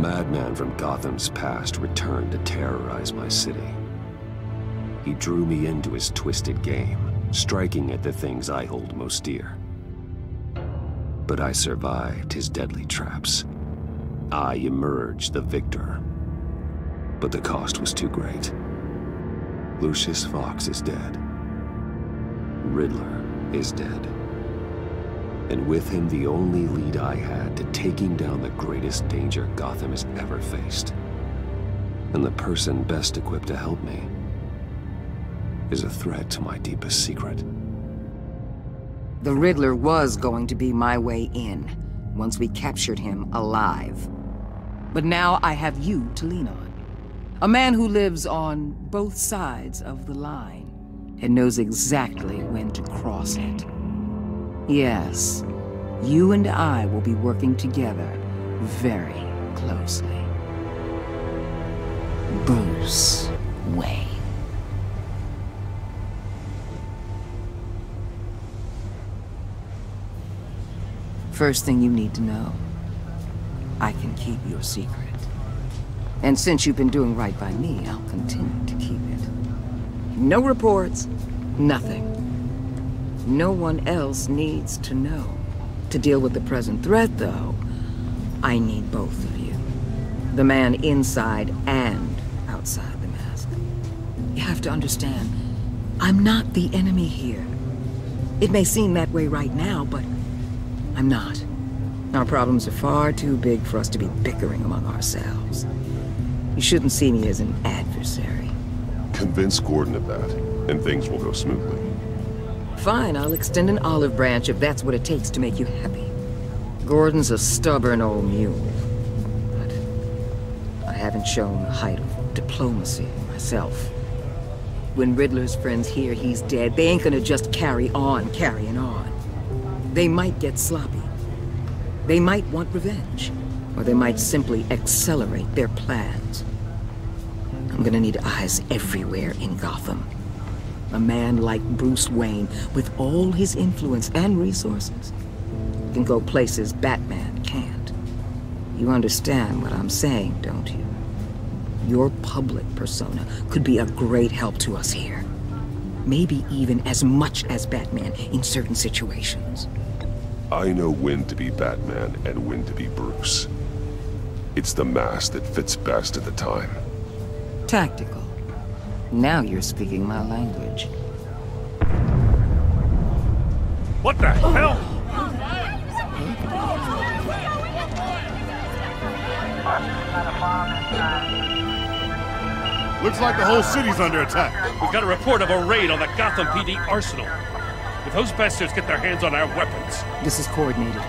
madman from Gotham's past returned to terrorize my city. He drew me into his twisted game, striking at the things I hold most dear. But I survived his deadly traps. I emerged the victor. But the cost was too great. Lucius Fox is dead. Riddler is dead. And with him, the only lead I had to taking down the greatest danger Gotham has ever faced. And the person best equipped to help me is a threat to my deepest secret. The Riddler was going to be my way in, once we captured him alive. But now I have you to lean on. A man who lives on both sides of the line, and knows exactly when to cross it. Yes, you and I will be working together very closely. Bruce Wayne. First thing you need to know, I can keep your secret. And since you've been doing right by me, I'll continue to keep it. No reports, nothing. No one else needs to know. To deal with the present threat, though, I need both of you. The man inside and outside the mask. You have to understand, I'm not the enemy here. It may seem that way right now, but I'm not. Our problems are far too big for us to be bickering among ourselves. You shouldn't see me as an adversary. Convince Gordon of that, and things will go smoothly. Fine, I'll extend an olive branch if that's what it takes to make you happy. Gordon's a stubborn old mule. But I haven't shown the height of diplomacy myself. When Riddler's friends hear he's dead, they ain't gonna just carry on carrying on. They might get sloppy. They might want revenge. Or they might simply accelerate their plans. I'm gonna need eyes everywhere in Gotham. A man like Bruce Wayne, with all his influence and resources, can go places Batman can't. You understand what I'm saying, don't you? Your public persona could be a great help to us here. Maybe even as much as Batman in certain situations. I know when to be Batman and when to be Bruce. It's the mask that fits best at the time. Tactical. Now you're speaking my language. What the hell? Looks like the whole city's under attack. We've got a report of a raid on the Gotham PD arsenal. If those bastards get their hands on our weapons... This is coordinated.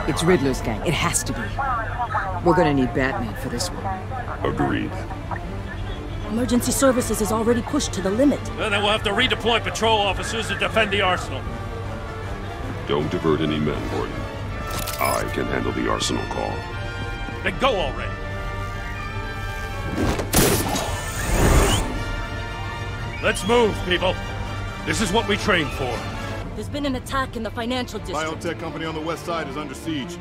It's Riddler's gang. It has to be. We're gonna need Batman for this one. Agreed. Emergency services is already pushed to the limit. Then we'll have to redeploy patrol officers to defend the arsenal. Don't divert any men, Gordon. I can handle the arsenal call. Then go already. Let's move, people. This is what we trained for. There's been an attack in the financial district. Biotech company on the west side is under siege.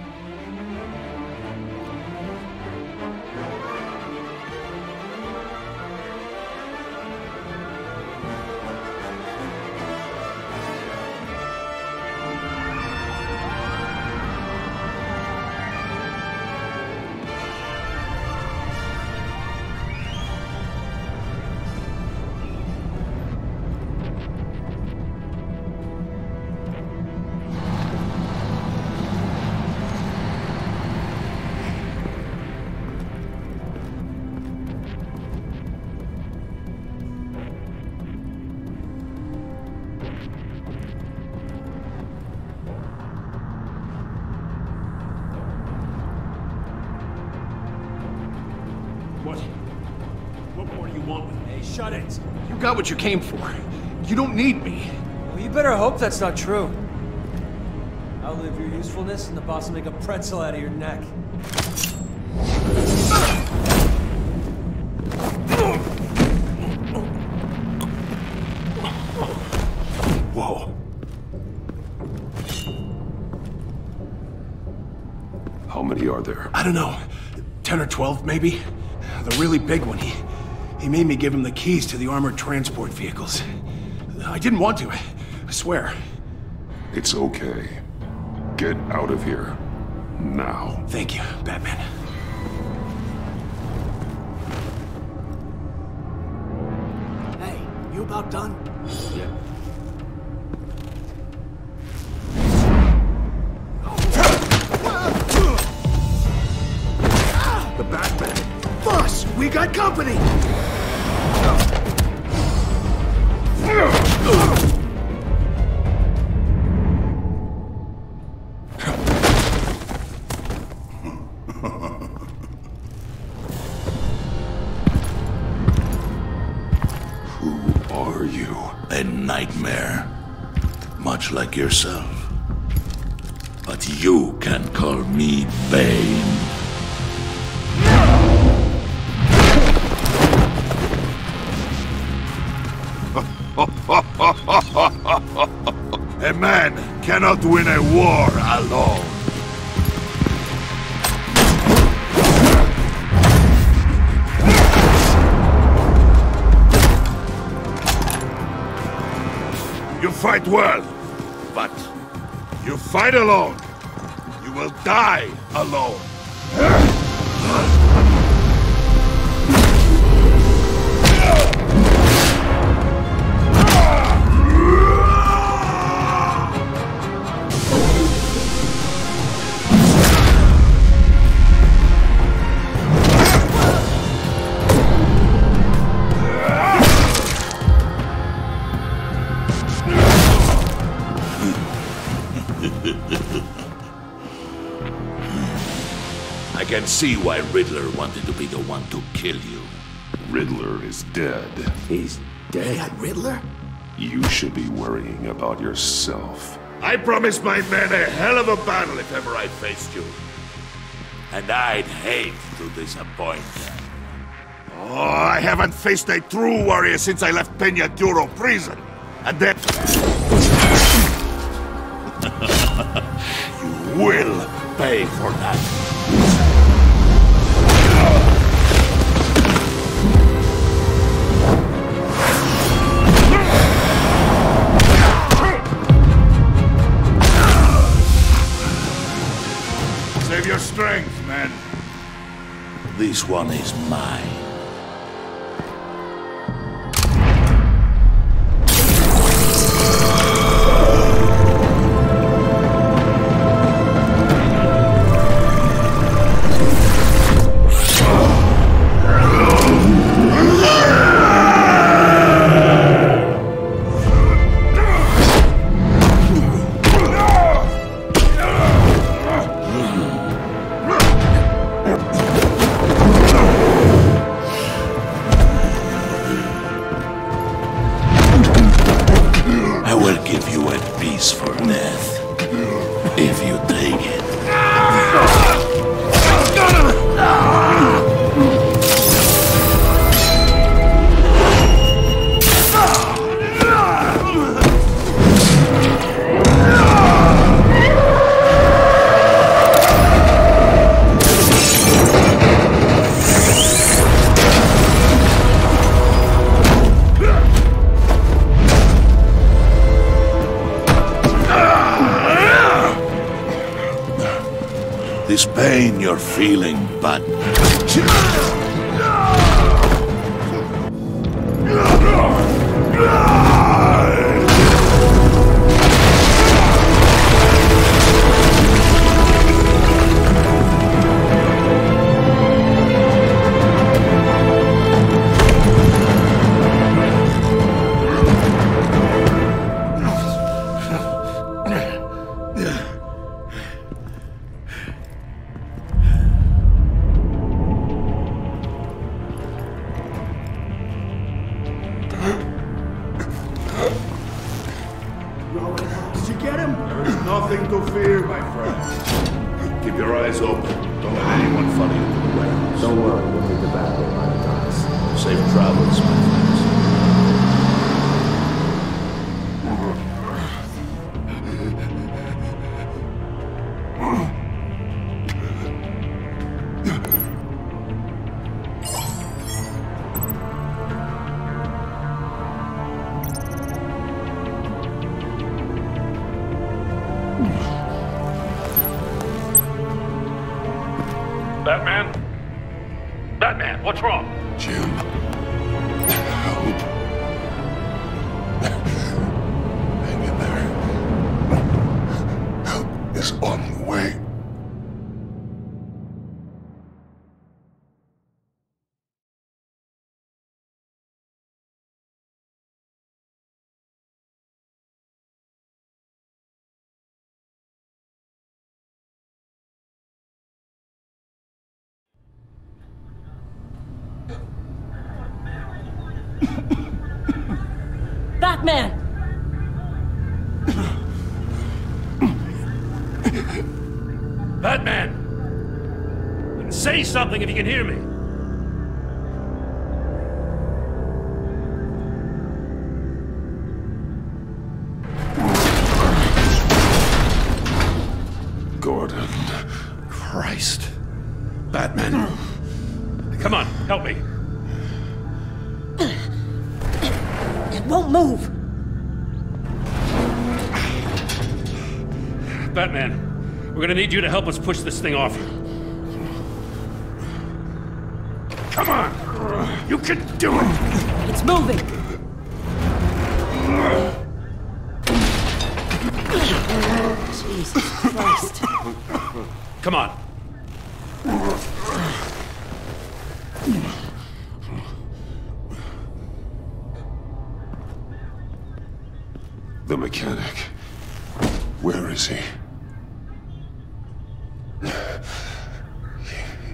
What more do you want with me? Hey, shut it. You got what you came for. You don't need me. Well, you better hope that's not true. Outlive your usefulness, and the boss will make a pretzel out of your neck. Whoa. How many are there? I don't know. 10 or 12, maybe. The really big one, he made me give him the keys to the armored transport vehicles. I didn't want to, I swear. It's okay. Get out of here. Now. Thank you, Batman. Hey, you about done? Yeah. The Batman! Boss, we got company! Who are you? A nightmare. Much like yourself. But you can call me Bane. A man cannot win a war alone. You fight well, but you fight alone. You will die alone. I can see why Riddler wanted to be the one to kill you. Riddler is dead. He's dead. That Riddler? You should be worrying about yourself. I promised my men a hell of a battle if ever I faced you. And I'd hate to disappoint them. Oh, I haven't faced a true warrior since I left Peña Duro prison. And then... You will pay for that. Save your strength, man. This one is mine. For death, if you take it. This pain you're feeling, but... Did you get him? There is nothing to fear, my friend. Keep your eyes open. Don't let anyone follow you to the warehouse. Don't worry, we'll meet the Batman by the docks. Safe travels, my friends. What's wrong? Jim. Help. Hang in there. Help is on the way. Batman! Batman! Say something if you can hear me. Gordon. Christ. Batman. Come on, help me. It won't move! Batman, we're gonna need you to help us push this thing off you. Come on! You can do it! It's moving! Jesus Christ. Come on. The mechanic. Where is he?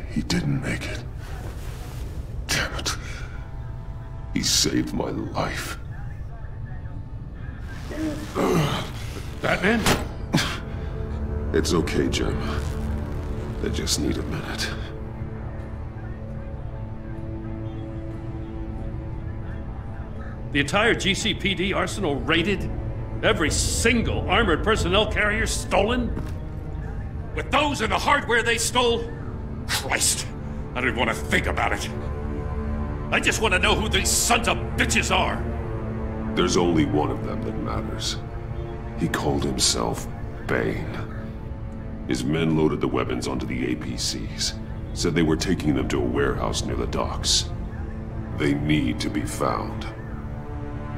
He didn't make it. Damn it. He saved my life. Batman? It's okay, Jim. I just need a minute. The entire GCPD arsenal raided? Every single armored personnel carrier stolen? With those and the hardware they stole? Christ, I don't even want to think about it. I just want to know who these sons of bitches are. There's only one of them that matters. He called himself Bane. His men loaded the weapons onto the APCs. Said they were taking them to a warehouse near the docks. They need to be found.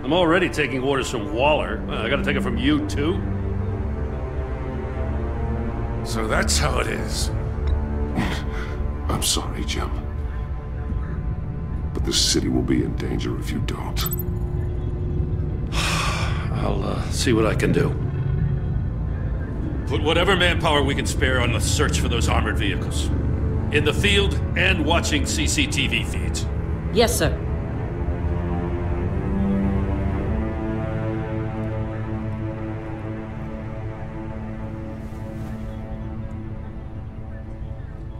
I'm already taking orders from Waller. I gotta take it from you, too? So that's how it is. I'm sorry, Jim. But the city will be in danger if you don't. I'll see what I can do. Put whatever manpower we can spare on the search for those armored vehicles. In the field and watching CCTV feeds. Yes, sir.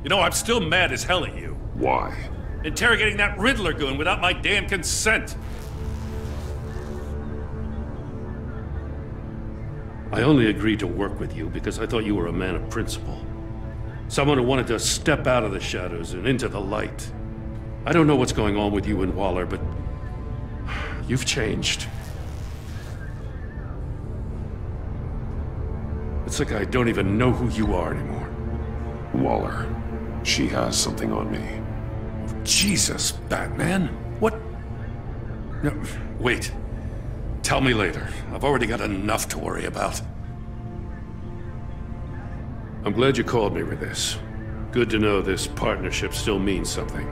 You know, I'm still mad as hell at you. Why? Interrogating that Riddler goon without my damn consent. I only agreed to work with you because I thought you were a man of principle. Someone who wanted to step out of the shadows and into the light. I don't know what's going on with you and Waller, but you've changed. It's like I don't even know who you are anymore. Waller. She has something on me. Jesus, Batman. What? No, wait. Tell me later. I've already got enough to worry about. I'm glad you called me with this. Good to know this partnership still means something.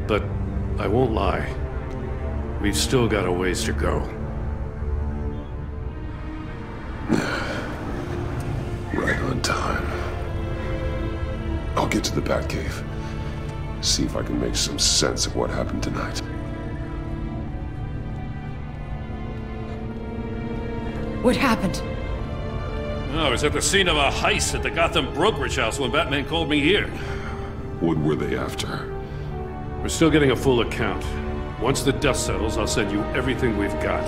But I won't lie. We've still got a ways to go. Right on time. I'll get to the Batcave. See if I can make some sense of what happened tonight. What happened? Oh, I was at the scene of a heist at the Gotham brokerage house when Batman called me here. What were they after? We're still getting a full account. Once the dust settles, I'll send you everything we've got.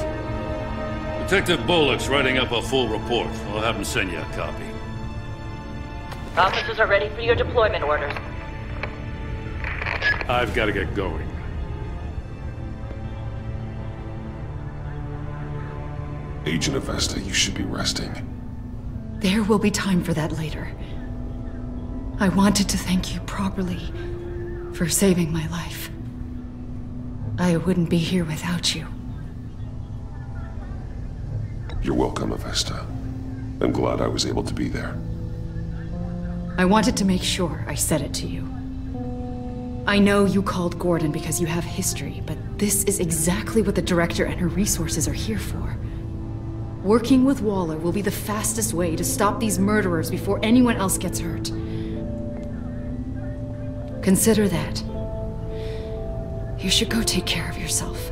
Detective Bullock's writing up a full report. I'll have him send you a copy. Officers are ready for your deployment orders. I've got to get going. Agent Avesta, you should be resting. There will be time for that later. I wanted to thank you properly for for saving my life. I wouldn't be here without you. You're welcome, Avesta. I'm glad I was able to be there. I wanted to make sure I said it to you. I know you called Gordon because you have history, but this is exactly what the Director and her resources are here for. Working with Waller will be the fastest way to stop these murderers before anyone else gets hurt. Consider that. You should go take care of yourself.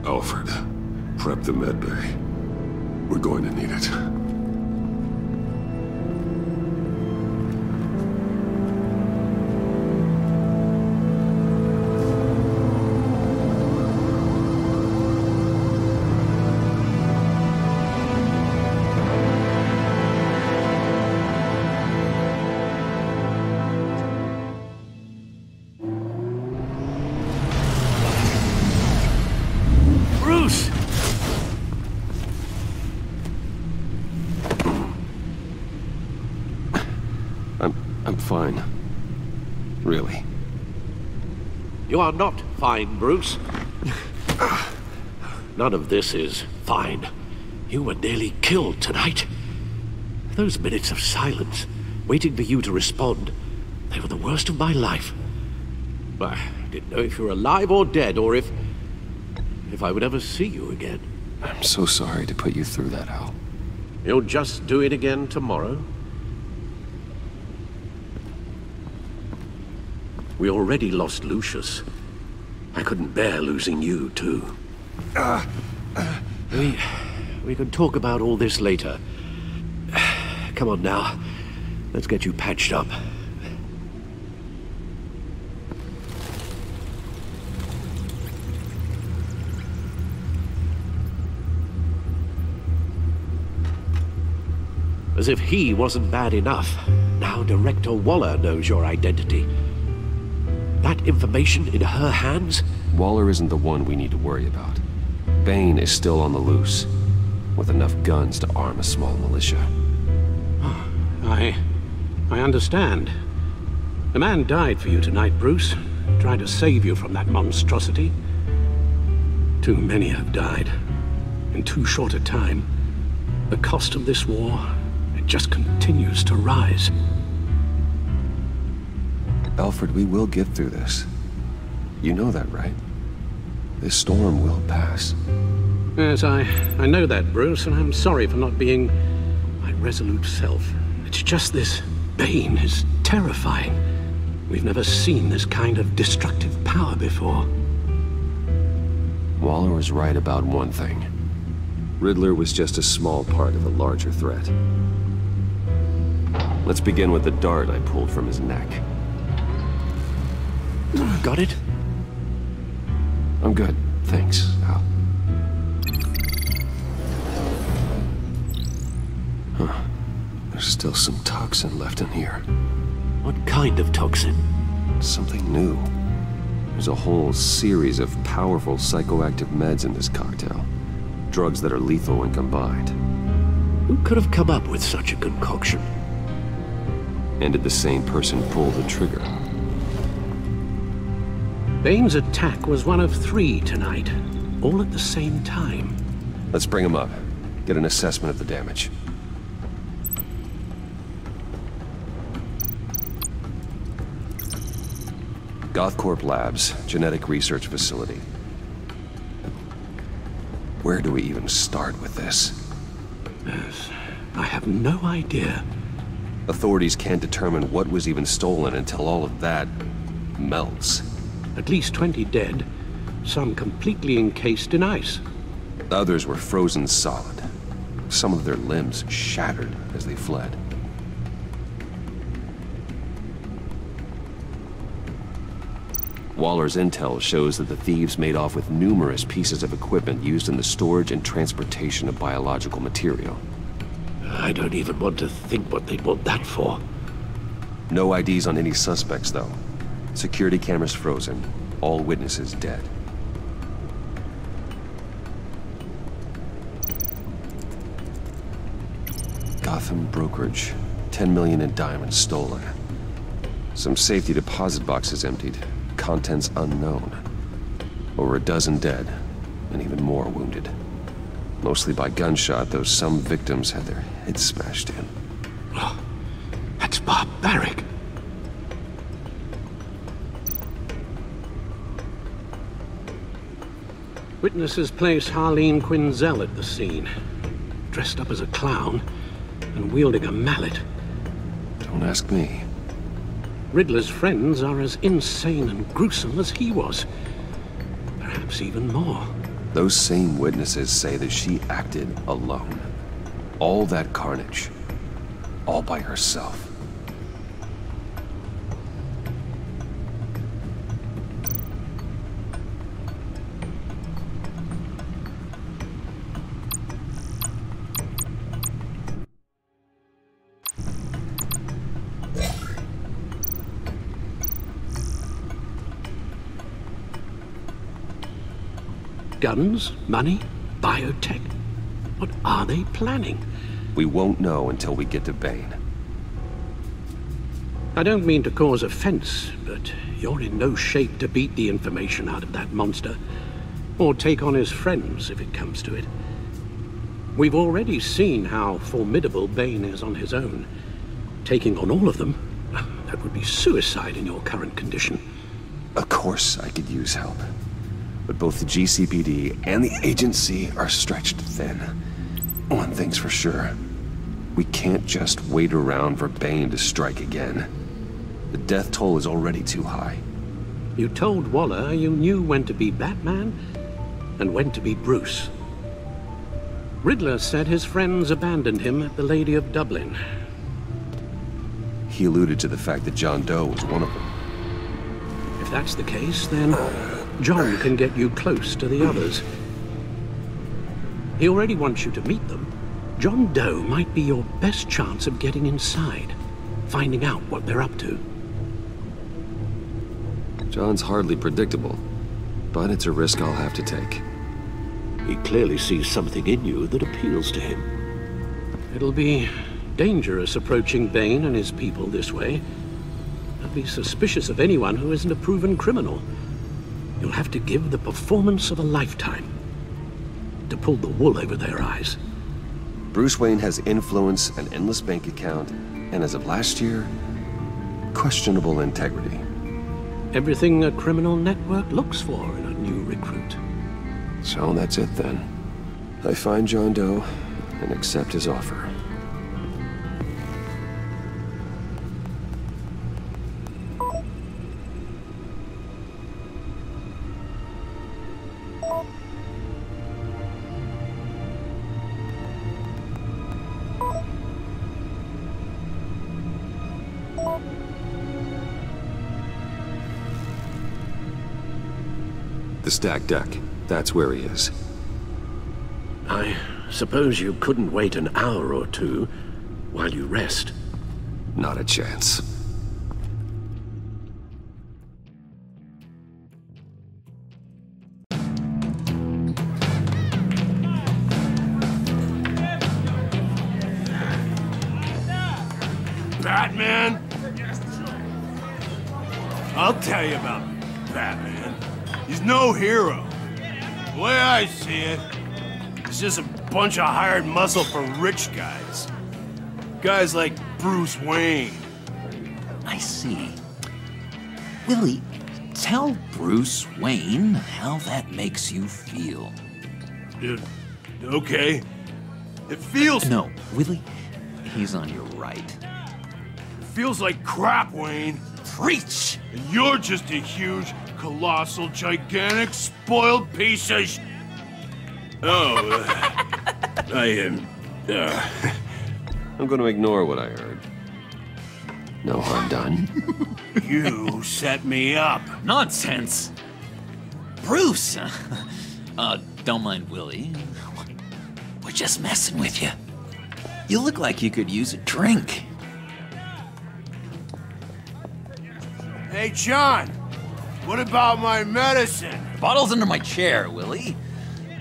Alfred, prep the medbay. We're going to need it. I'm fine. Really. You are not fine, Bruce. None of this is fine. You were nearly killed tonight. Those minutes of silence, waiting for you to respond, they were the worst of my life. I didn't know if you were alive or dead, or if I would ever see you again. I'm so sorry to put you through that, Al. You'll just do it again tomorrow? We already lost Lucius. I couldn't bear losing you, too. We can talk about all this later. Come on now. Let's get you patched up. As if he wasn't bad enough, now Director Waller knows your identity. That information in her hands? Waller isn't the one we need to worry about. Bane is still on the loose, with enough guns to arm a small militia. I understand. A man died for you tonight, Bruce. Trying to save you from that monstrosity. Too many have died. In too short a time. The cost of this war, it just continues to rise. Alfred, we will get through this. You know that, right? This storm will pass. Yes, I know that, Bruce, and I'm sorry for not being my resolute self. It's just this Bane is terrifying. We've never seen this kind of destructive power before. Waller was right about one thing. Riddler was just a small part of a larger threat. Let's begin with the dart I pulled from his neck. Got it? I'm good, thanks, Al. Huh. There's still some toxin left in here. What kind of toxin? Something new. There's a whole series of powerful psychoactive meds in this cocktail. Drugs that are lethal when combined. Who could have come up with such a concoction? And did the same person pull the trigger? Bane's attack was one of 3 tonight, all at the same time. Let's bring him up. Get an assessment of the damage. Gothcorp Labs, genetic research facility. Where do we even start with this? Yes, I have no idea. Authorities can't determine what was even stolen until all of that melts. At least 20 dead, some completely encased in ice. Others were frozen solid. Some of their limbs shattered as they fled. Waller's intel shows that the thieves made off with numerous pieces of equipment used in the storage and transportation of biological material. I don't even want to think what they'd want that for. No IDs on any suspects, though. Security cameras frozen. All witnesses dead. Gotham brokerage. 10 million in diamonds stolen. Some safety deposit boxes emptied. Contents unknown. Over a dozen dead, and even more wounded. Mostly by gunshot, though some victims had their heads smashed in. Oh, that's barbaric. Witnesses place Harleen Quinzel at the scene, dressed up as a clown and wielding a mallet. Don't ask me. Riddler's friends are as insane and gruesome as he was. Perhaps even more. Those same witnesses say that she acted alone. All that carnage. All by herself. Guns, money, biotech. What are they planning? We won't know until we get to Bane. I don't mean to cause offense, but you're in no shape to beat the information out of that monster, or take on his friends if it comes to it. We've already seen how formidable Bane is on his own. Taking on all of them, that would be suicide in your current condition. Of course I could use help. But both the GCPD and the agency are stretched thin. One thing's for sure. We can't just wait around for Bane to strike again. The death toll is already too high. You told Waller you knew when to be Batman and when to be Bruce. Riddler said his friends abandoned him at the Lady of Dublin. He alluded to the fact that John Doe was one of them. If that's the case, then John can get you close to the others. He already wants you to meet them. John Doe might be your best chance of getting inside, finding out what they're up to. John's hardly predictable, but it's a risk I'll have to take. He clearly sees something in you that appeals to him. It'll be dangerous approaching Bane and his people this way. I'd be suspicious of anyone who isn't a proven criminal. You'll have to give the performance of a lifetime to pull the wool over their eyes. Bruce Wayne has influence, an endless bank account, and as of last year, questionable integrity. Everything a criminal network looks for in a new recruit. So that's it then. I find John Doe and accept his offer. The stacked deck. That's where he is. I suppose you couldn't wait an hour or two while you rest? Not a chance. Batman? I'll tell you about Batman. He's no hero. The way I see it, he's just a bunch of hired muscle for rich guys. Guys like Bruce Wayne. I see. Willie, tell Bruce Wayne how that makes you feel. Okay. It feels... No, Willie, he's on your right. It feels like crap, Wayne. Preach! And you're just a huge, colossal, gigantic, spoiled piece of sh... Oh, I am... I'm going to ignore what I heard. No harm done. You set me up. Nonsense! Bruce! Don't mind Willie. We're just messing with you. You look like you could use a drink. Hey, John! What about my medicine? Bottle's under my chair, Willie.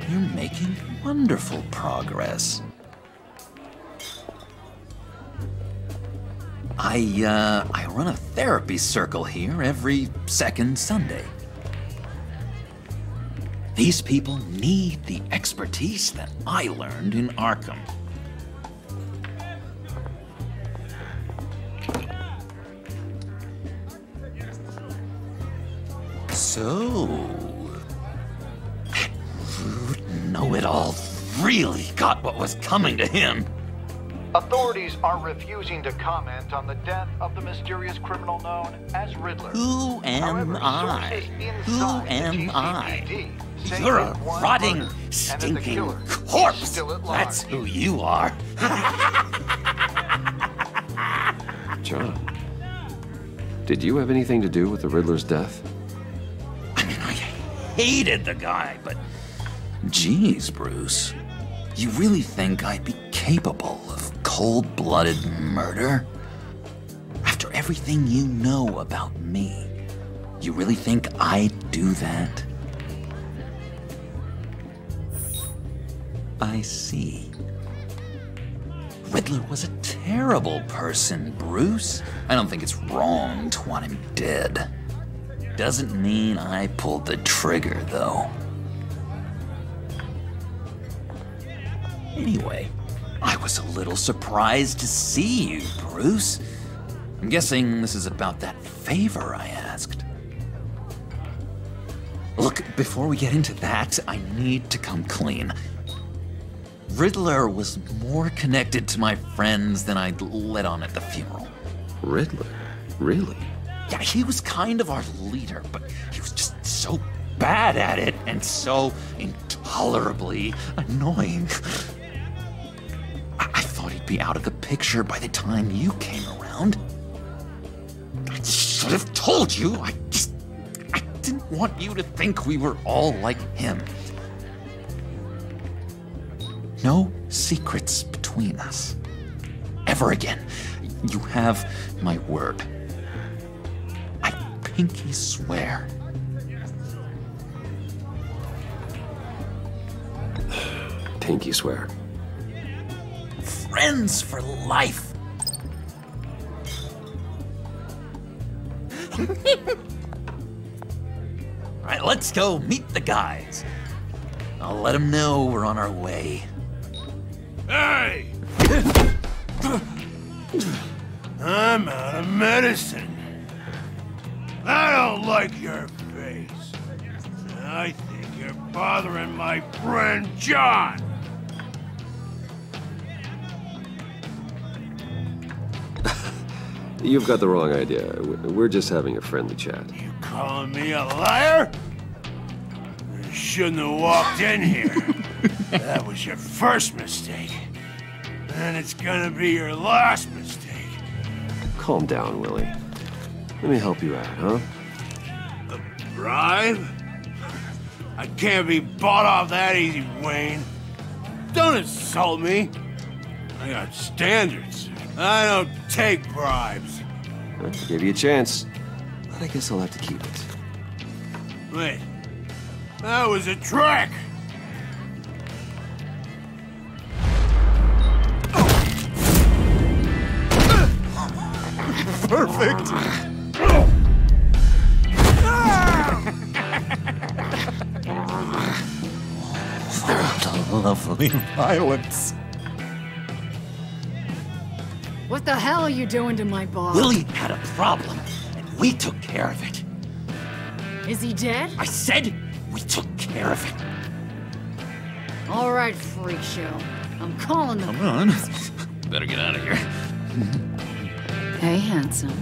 You're making wonderful progress. I run a therapy circle here every second Sunday. These people need the expertise that I learned in Arkham. So, that rude know-it-all really got what was coming to him. Authorities are refusing to comment on the death of the mysterious criminal known as Riddler. Who am I? Who am I? You're a rotting, stinking corpse. That's who you are. John, did you have anything to do with the Riddler's death? I mean, I hated the guy, but geez, Bruce, you really think I'd be capable of cold-blooded murder? After everything you know about me, you really think I'd do that? I see. Riddler was a terrible person, Bruce. I don't think it's wrong to want him dead. Doesn't mean I pulled the trigger, though. Anyway, I was a little surprised to see you, Bruce. I'm guessing this is about that favor I asked. Look, before we get into that, I need to come clean. Riddler was more connected to my friends than I'd let on at the funeral. Riddler? Really? Yeah, he was kind of our leader, but he was just so bad at it and so intolerably annoying. I thought he'd be out of the picture by the time you came around. I should have told you. I didn't want you to think we were all like him. No secrets between us. Ever again. You have my word. I pinky swear. Pinky swear. Friends for life. All right, let's go meet the guys. I'll let them know we're on our way. Hey! I'm out of medicine. I don't like your face. I think you're bothering my friend John. You've got the wrong idea. We're just having a friendly chat. You calling me a liar? You shouldn't have walked in here. That was your first mistake. And it's gonna be your last mistake. Calm down, Willie. Let me help you out, huh? A bribe? I can't be bought off that easy, Wayne. Don't insult me. I got standards. I don't take bribes. I gave you a chance, but I guess I'll have to keep it. Wait. That was a trick! Perfect! Lovely violence. What the hell are you doing to my boss? Willie had a problem, and we took care of it. Is he dead? I said we took care of it. All right, freak show. I'm calling the... Come on. Better get out of here. Hey, handsome.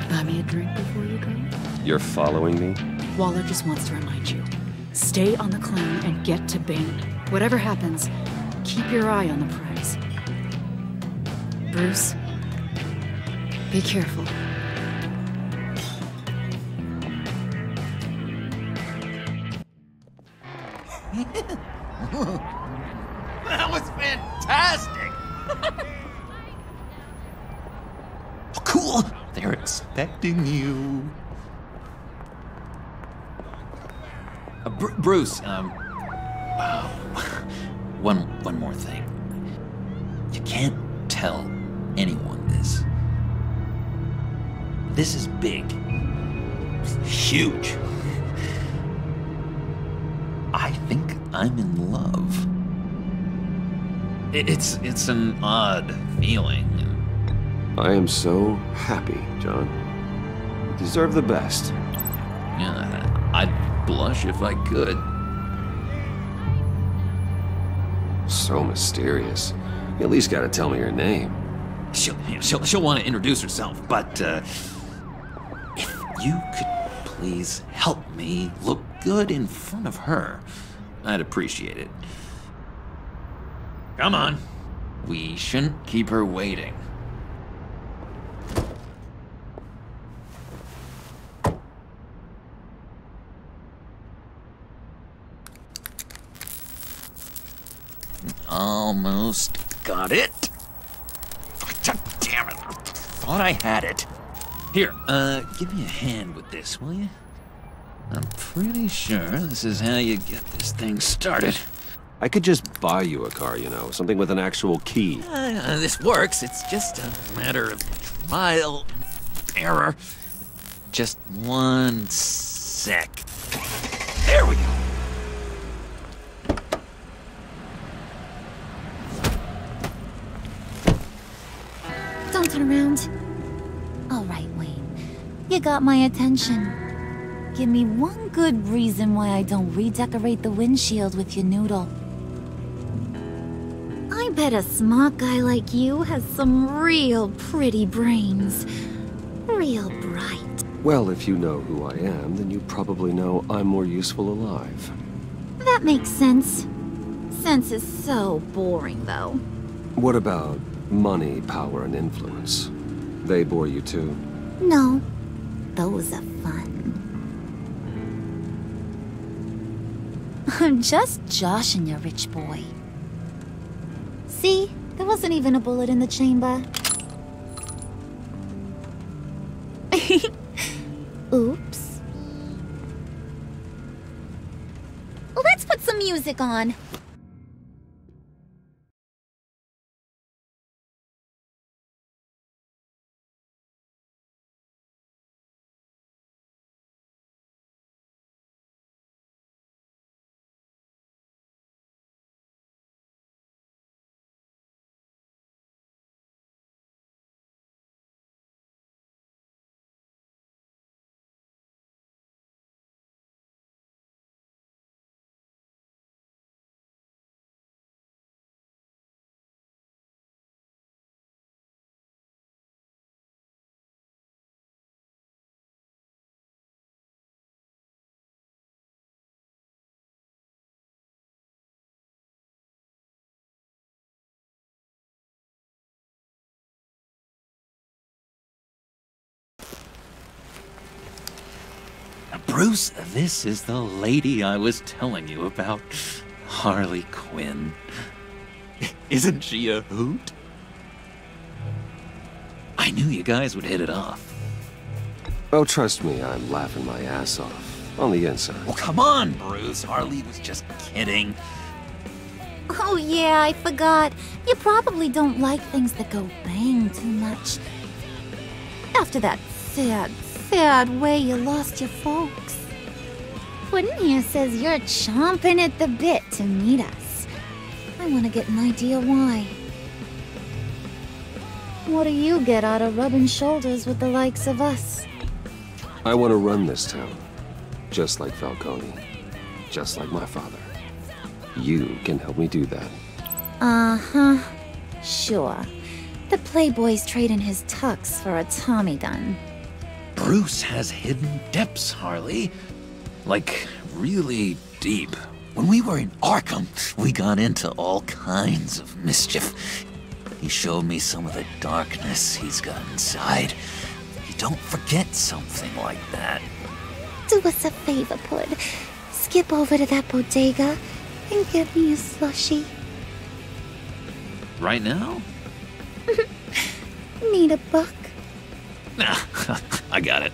Buy me a drink before you go? You're following me? Waller just wants to remind you. Stay on the claim and get to Bane. Whatever happens, keep your eye on the prize. Bruce, be careful. That was fantastic! Cool! They're expecting you. Bruce, one more thing. You can't tell anyone this, This is big. Huge. I think I'm in love. It's an odd feeling. I am so happy, John. You deserve the best. Yeah, I'd blush if I could. So mysterious. You at least gotta tell me your name. She'll want to introduce herself, but if you could please help me look good in front of her, I'd appreciate it. Come on. We shouldn't keep her waiting. Almost got it. Damn it. Thought I had it. Here, give me a hand with this, will you? I'm pretty sure this is how you get this thing started. I could just buy you a car, you know, something with an actual key. This works. It's just a matter of trial and error. Just one sec. There we go. Don't turn around. All right, Wayne. You got my attention. Give me one good reason why I don't redecorate the windshield with your noodle. I bet a smart guy like you has some real pretty brains. Real bright. Well, if you know who I am, then you probably know I'm more useful alive. That makes sense. Sense is so boring, though. What about money, power, and influence? They bore you too? No. Those are fun. I'm just joshing you, rich boy. See? There wasn't even a bullet in the chamber. Oops. Let's put some music on. Bruce, this is the lady I was telling you about. Harley Quinn. Isn't she a hoot? I knew you guys would hit it off. Oh, trust me, I'm laughing my ass off. On the inside. Well, come on, Bruce. Harley was just kidding. Oh yeah, I forgot. You probably don't like things that go bang too much. After that sad way you lost your folks. Quinn here says you're chomping at the bit to meet us. I want to get an idea why. What do you get out of rubbing shoulders with the likes of us? I want to run this town. Just like Falcone. Just like my father. You can help me do that. Uh-huh. Sure. The Playboy's trading his tux for a Tommy gun. Bruce has hidden depths, Harley. Like, really deep. When we were in Arkham, we got into all kinds of mischief. He showed me some of the darkness he's got inside. You don't forget something like that. Do us a favor, Pud. Skip over to that bodega and get me a slushie. Right now? Need a buck? Nah, I got it.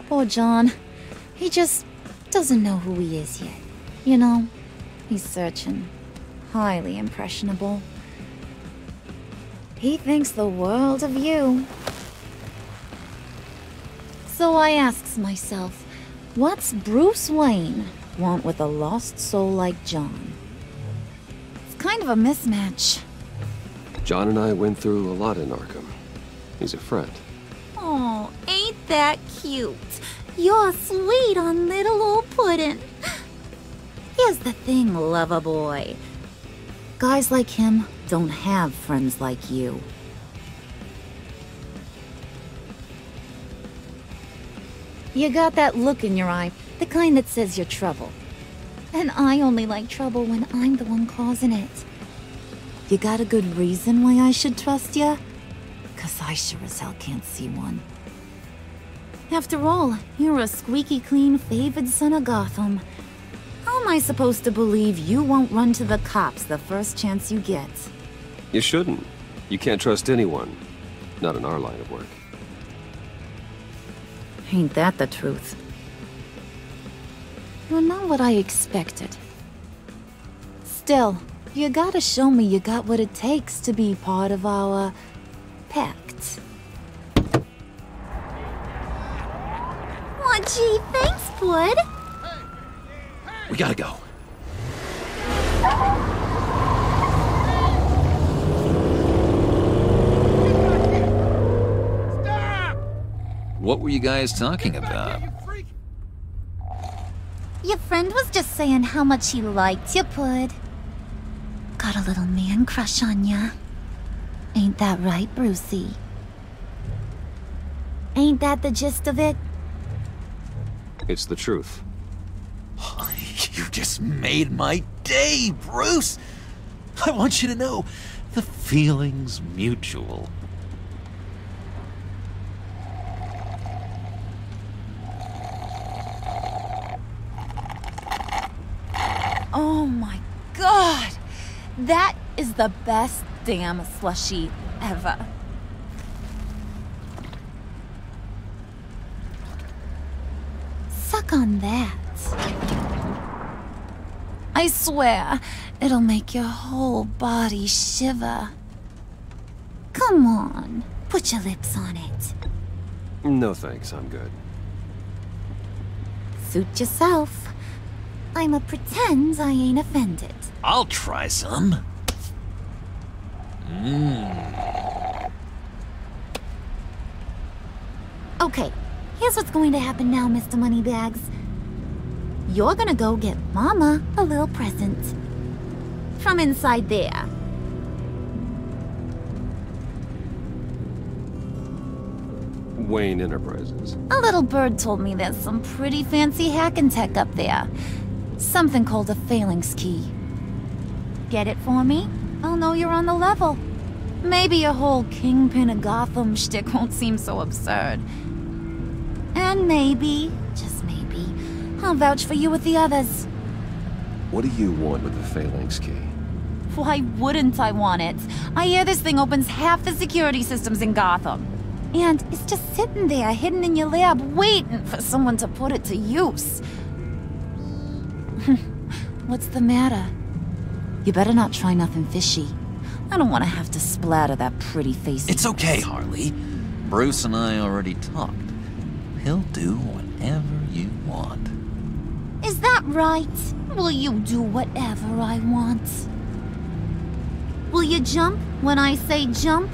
Poor John. He just doesn't know who he is yet, you know? He's searching. Highly impressionable. He thinks the world of you. So I asks myself, what's Bruce Wayne want with a lost soul like John? It's kind of a mismatch. John and I went through a lot in Arkham. He's a friend. Oh, ain't that cute? You're sweet on little old Puddin'. Here's the thing, lover boy. Guys like him don't have friends like you. You got that look in your eye, the kind that says you're trouble. And I only like trouble when I'm the one causing it. You got a good reason why I should trust you? 'Cause I sure as hell can't see one. After all, you're a squeaky clean favored son of Gotham. How am I supposed to believe you won't run to the cops the first chance you get? You shouldn't. You can't trust anyone. Not in our line of work. Ain't that the truth? You're not what I expected. Still, you gotta show me you got what it takes to be part of our pact. Aw, gee, thanks, Bud. We gotta go. What were you guys talking about? Your friend was just saying how much he liked you, Pud. Got a little man crush on ya. Ain't that right, Brucey? Ain't that the gist of it? It's the truth. You just made my day, Bruce! I want you to know, the feeling's mutual. Oh my god! That is the best damn slushie ever. Suck on that. I swear, it'll make your whole body shiver. Come on, put your lips on it. No thanks, I'm good. Suit yourself. I'ma pretend I ain't offended. I'll try some. Okay, here's what's going to happen now, Mr. Moneybags. You're gonna go get Mama a little present. From inside there. Wayne Enterprises. A little bird told me there's some pretty fancy hacking tech up there. Something called a phalanx key. Get it for me? I'll know you're on the level. Maybe your whole Kingpin of Gotham shtick won't seem so absurd. And maybe, just maybe, I'll vouch for you with the others. What do you want with the phalanx key? Why wouldn't I want it? I hear this thing opens half the security systems in Gotham. And it's just sitting there, hidden in your lab, waiting for someone to put it to use. What's the matter? You better not try nothing fishy. I don't want to have to splatter that pretty face. It's okay, Harley. Bruce and I already talked. He'll do whatever you want. Is that right? Will you do whatever I want? Will you jump when I say jump?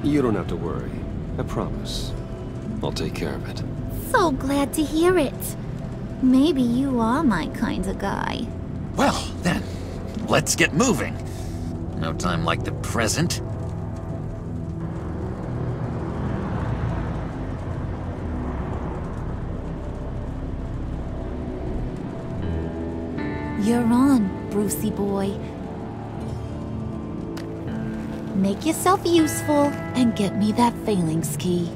You don't have to worry. I promise. I'll take care of it. So glad to hear it. Maybe you are my kind of guy. Well, then, let's get moving. No time like the present. You're on, Brucey boy. Make yourself useful and get me that phalanx key.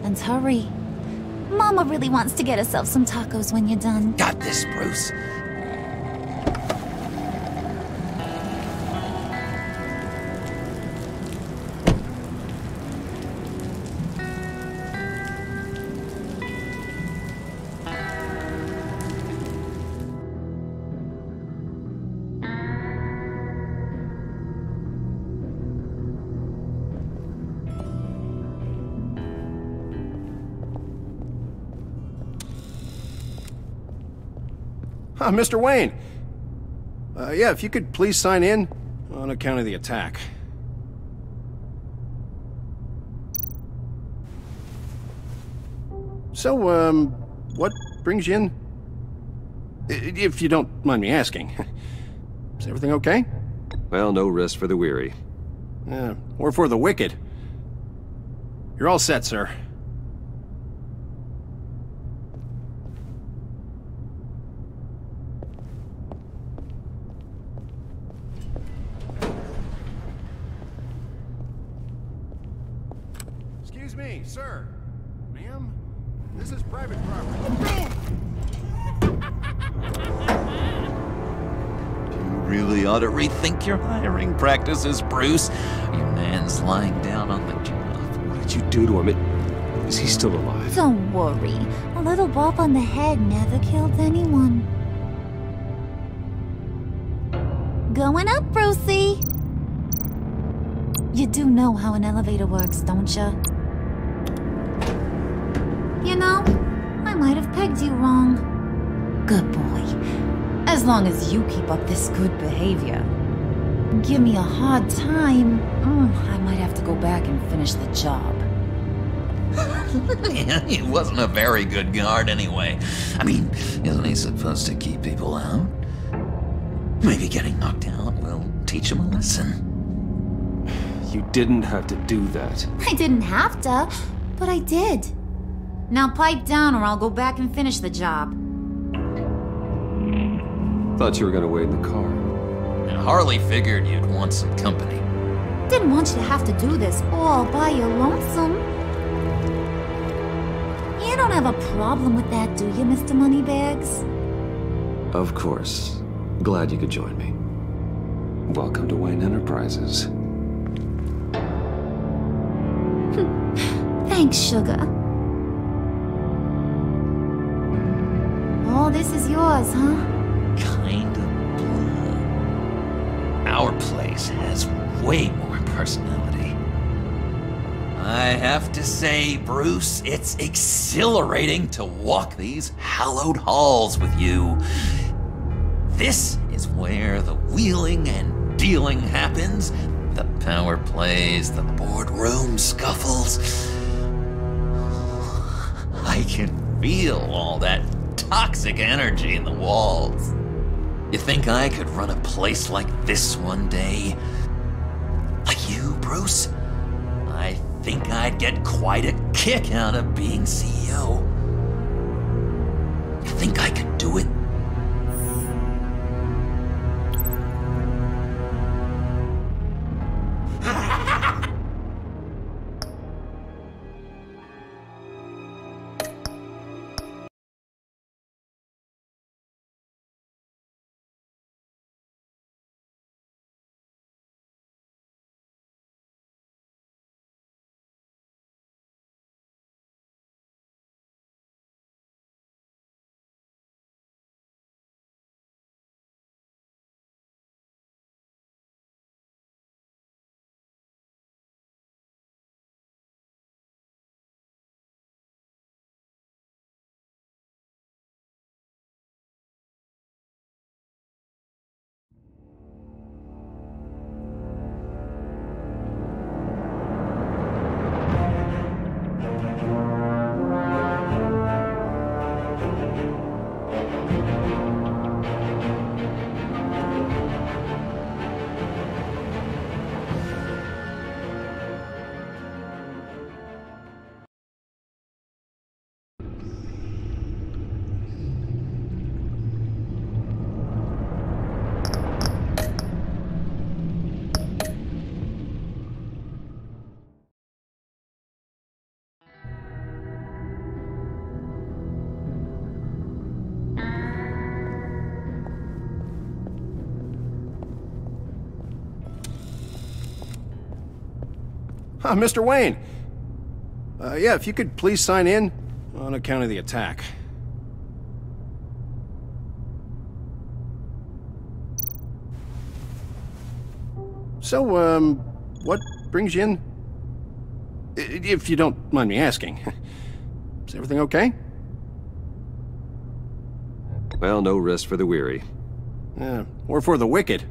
And hurry. Mama really wants to get herself some tacos when you're done. Got this, Bruce. Mr. Wayne. Yeah, if you could please sign in on account of the attack. So, what brings you in? If you don't mind me asking. Is everything okay? Well, no rest for the weary. Or for the wicked. You're all set, sir. Excuse me, sir. Ma'am? This is private property. You really ought to rethink your hiring practices, Bruce. Your man's lying down on the job. What did you do to him? Is he still alive? Don't worry. A little bump on the head never killed anyone. Going up, Brucey. You do know how an elevator works, don't you? You know, I might have pegged you wrong. Good boy. As long as you keep up this good behavior. Give me a hard time, I might have to go back and finish the job. He wasn't a very good guard anyway. I mean, isn't he supposed to keep people out? Maybe getting knocked out will teach him a lesson. You didn't have to do that. I didn't have to, but I did. Now pipe down or I'll go back and finish the job. Thought you were gonna wait in the car. And Harley figured you'd want some company. Didn't want you to have to do this all by your lonesome. You don't have a problem with that, do you, Mr. Moneybags? Of course. Glad you could join me. Welcome to Wayne Enterprises. Thanks, sugar. All this is yours, huh? Kind of blue. Our place has way more personality. I have to say, Bruce, it's exhilarating to walk these hallowed halls with you. This is where the wheeling and dealing happens, the power plays, the boardroom scuffles. I can feel all that toxic energy in the walls. You think I could run a place like this one day? Like you, Bruce? I think I'd get quite a kick out of being CEO. You think I could do it? Mr. Wayne. Yeah, if you could please sign in on account of the attack. So, what brings you in? If you don't mind me asking. Is everything okay? Well, no rest for the weary. Yeah, or for the wicked.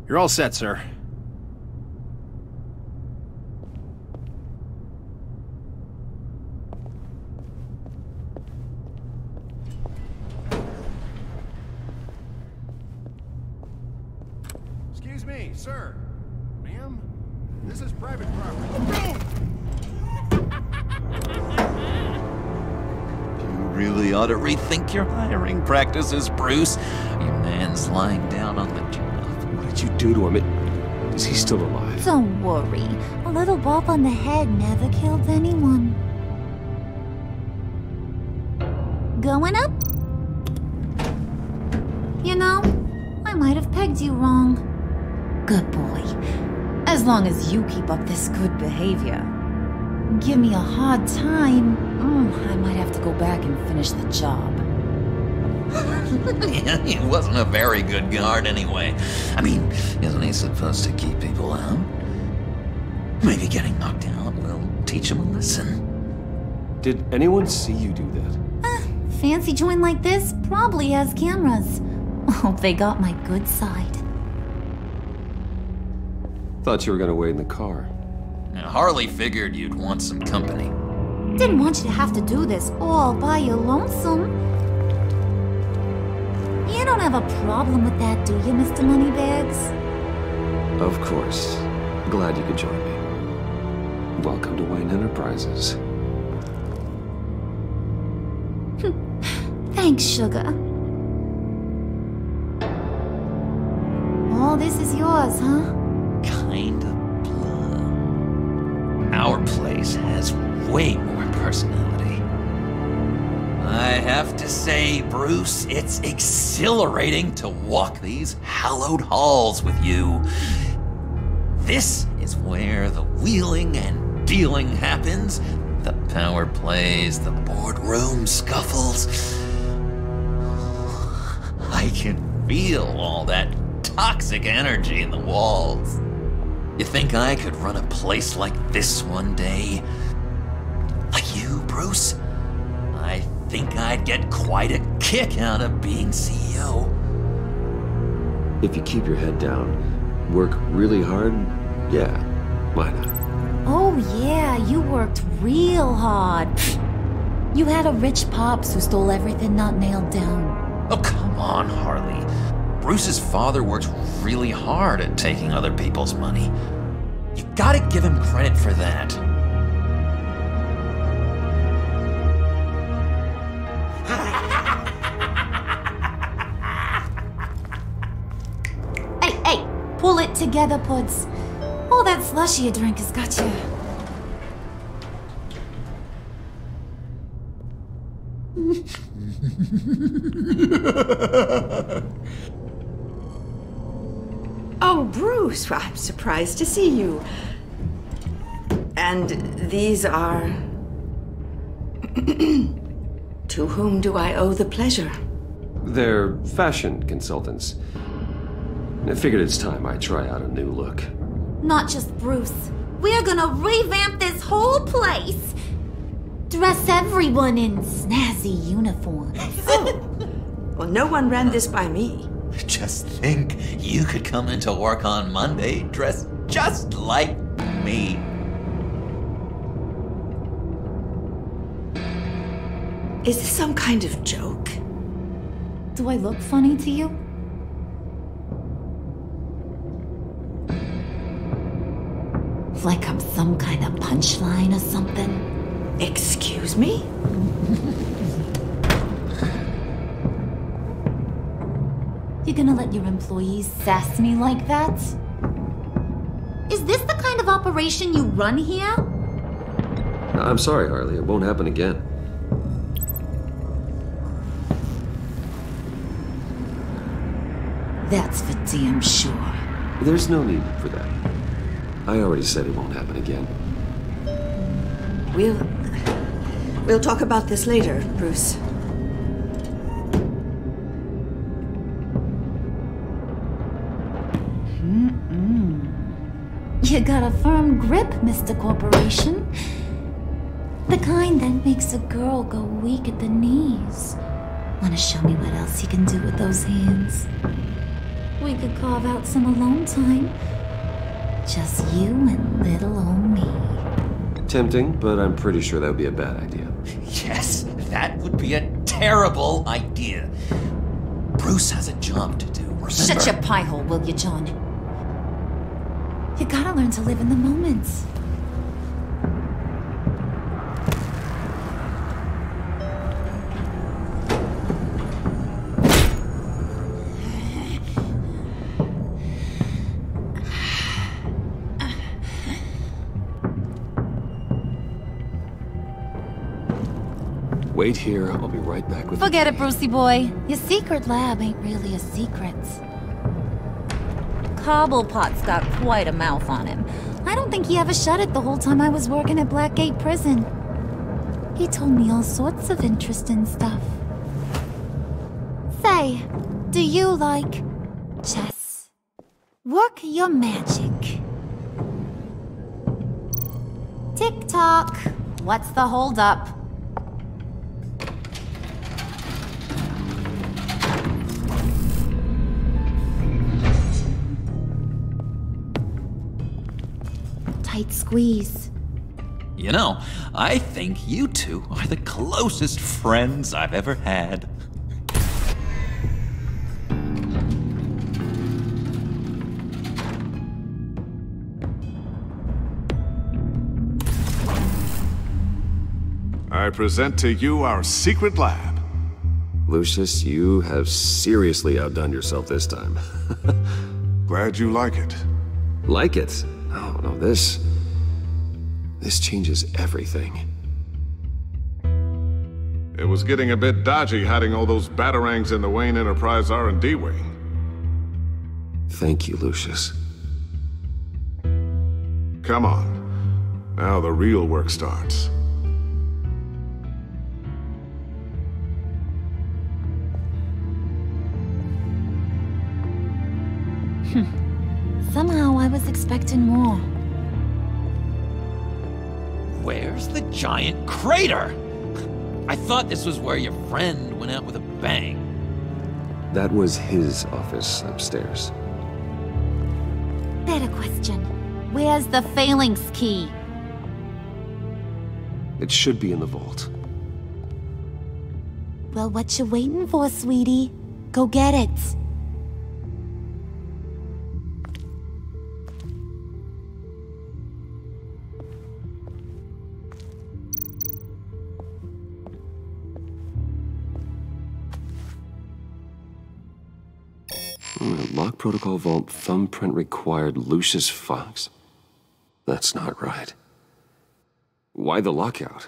You're all set, sir. Excuse me, sir. Ma'am? This is private property. Really ought to rethink your hiring practices, Bruce. Your man's lying down on the job. What did you do to him? Is he still alive? Don't worry. A little bump on the head never killed anyone. Going up? You know, I might have pegged you wrong. Good boy. As long as you keep up this good behavior. Give me a hard time, I might have to go back and finish the job. He wasn't a very good guard anyway. I mean, isn't he supposed to keep people out? Maybe getting knocked out will teach him a lesson. Did anyone see you do that? Fancy joint like this probably has cameras. Hope they got my good side. Thought you were gonna wait in the car. Now, Harley figured you'd want some company. Didn't want you to have to do this all by your lonesome. You don't have a problem with that, do you, Mr. Moneybags? Of course. Glad you could join me. Welcome to Wayne Enterprises. Thanks, sugar. All this is yours, huh? Kinda blur. Our place has way more personality. I have to say, Bruce, it's exhilarating to walk these hallowed halls with you. This is where the wheeling and dealing happens, the power plays, the boardroom scuffles. I can feel all that toxic energy in the walls. You think I could run a place like this one day? Like you, Bruce? I think I'd get quite a kick out of being CEO. If you keep your head down, work really hard, yeah, why not? Oh yeah, you worked real hard. You had a rich pops who stole everything not nailed down. Oh, come on, Harley. Bruce's father worked really hard at taking other people's money. You gotta give him credit for that. Hey, pull it together, Puds. All that slushy you drink has got you. Oh, Bruce, I'm surprised to see you. And these are... To whom do I owe the pleasure? They're fashion consultants. I figured it's time I try out a new look. Not just Bruce. We're gonna revamp this whole place. Dress everyone in snazzy uniforms. Oh, well, no one ran this by me. Just think, you could come into work on Monday dressed just like me. Is this some kind of joke? Do I look funny to you? Like I'm some kind of punchline or something? Excuse me? You're gonna let your employees sass me like that? Is this the kind of operation you run here? I'm sorry, Harley. It won't happen again. That's for damn sure. There's no need for that. I already said it won't happen again. We'll talk about this later, Bruce. You got a firm grip, Mr. Corporation. The kind that makes a girl go weak at the knees. Wanna show me what else you can do with those hands? We could carve out some alone time. Just you and little old me. Tempting, but I'm pretty sure that would be a bad idea. Yes, that would be a terrible idea. Bruce has a job to do, remember? Shut your pie hole, will you, John? You gotta learn to live in the moment. Wait here, I'll be right back with Forget it, Brucey boy. Your secret lab ain't really a secret. Cobblepot's got quite a mouth on him. I don't think he ever shut it the whole time I was working at Blackgate Prison. He told me all sorts of interesting stuff. Say, do you like chess? Work your magic. Tick-tock. What's the holdup? Tight squeeze. You know, I think you two are the closest friends I've ever had. I present to you our secret lab. Lucius, you have seriously outdone yourself this time. Glad you like it. Like it? Oh, no, this changes everything. It was getting a bit dodgy hiding all those batarangs in the Wayne Enterprise R&D wing. Thank you, Lucius. Come on. Now the real work starts. Somehow I was expecting more. Where's the giant crater? I thought this was where your friend went out with a bang. That was his office upstairs. Better question. Where's the phalanx key? It should be in the vault. Well, what you waiting for, sweetie? Go get it. Lock protocol vault thumbprint required Lucius Fox? That's not right. Why the lockout?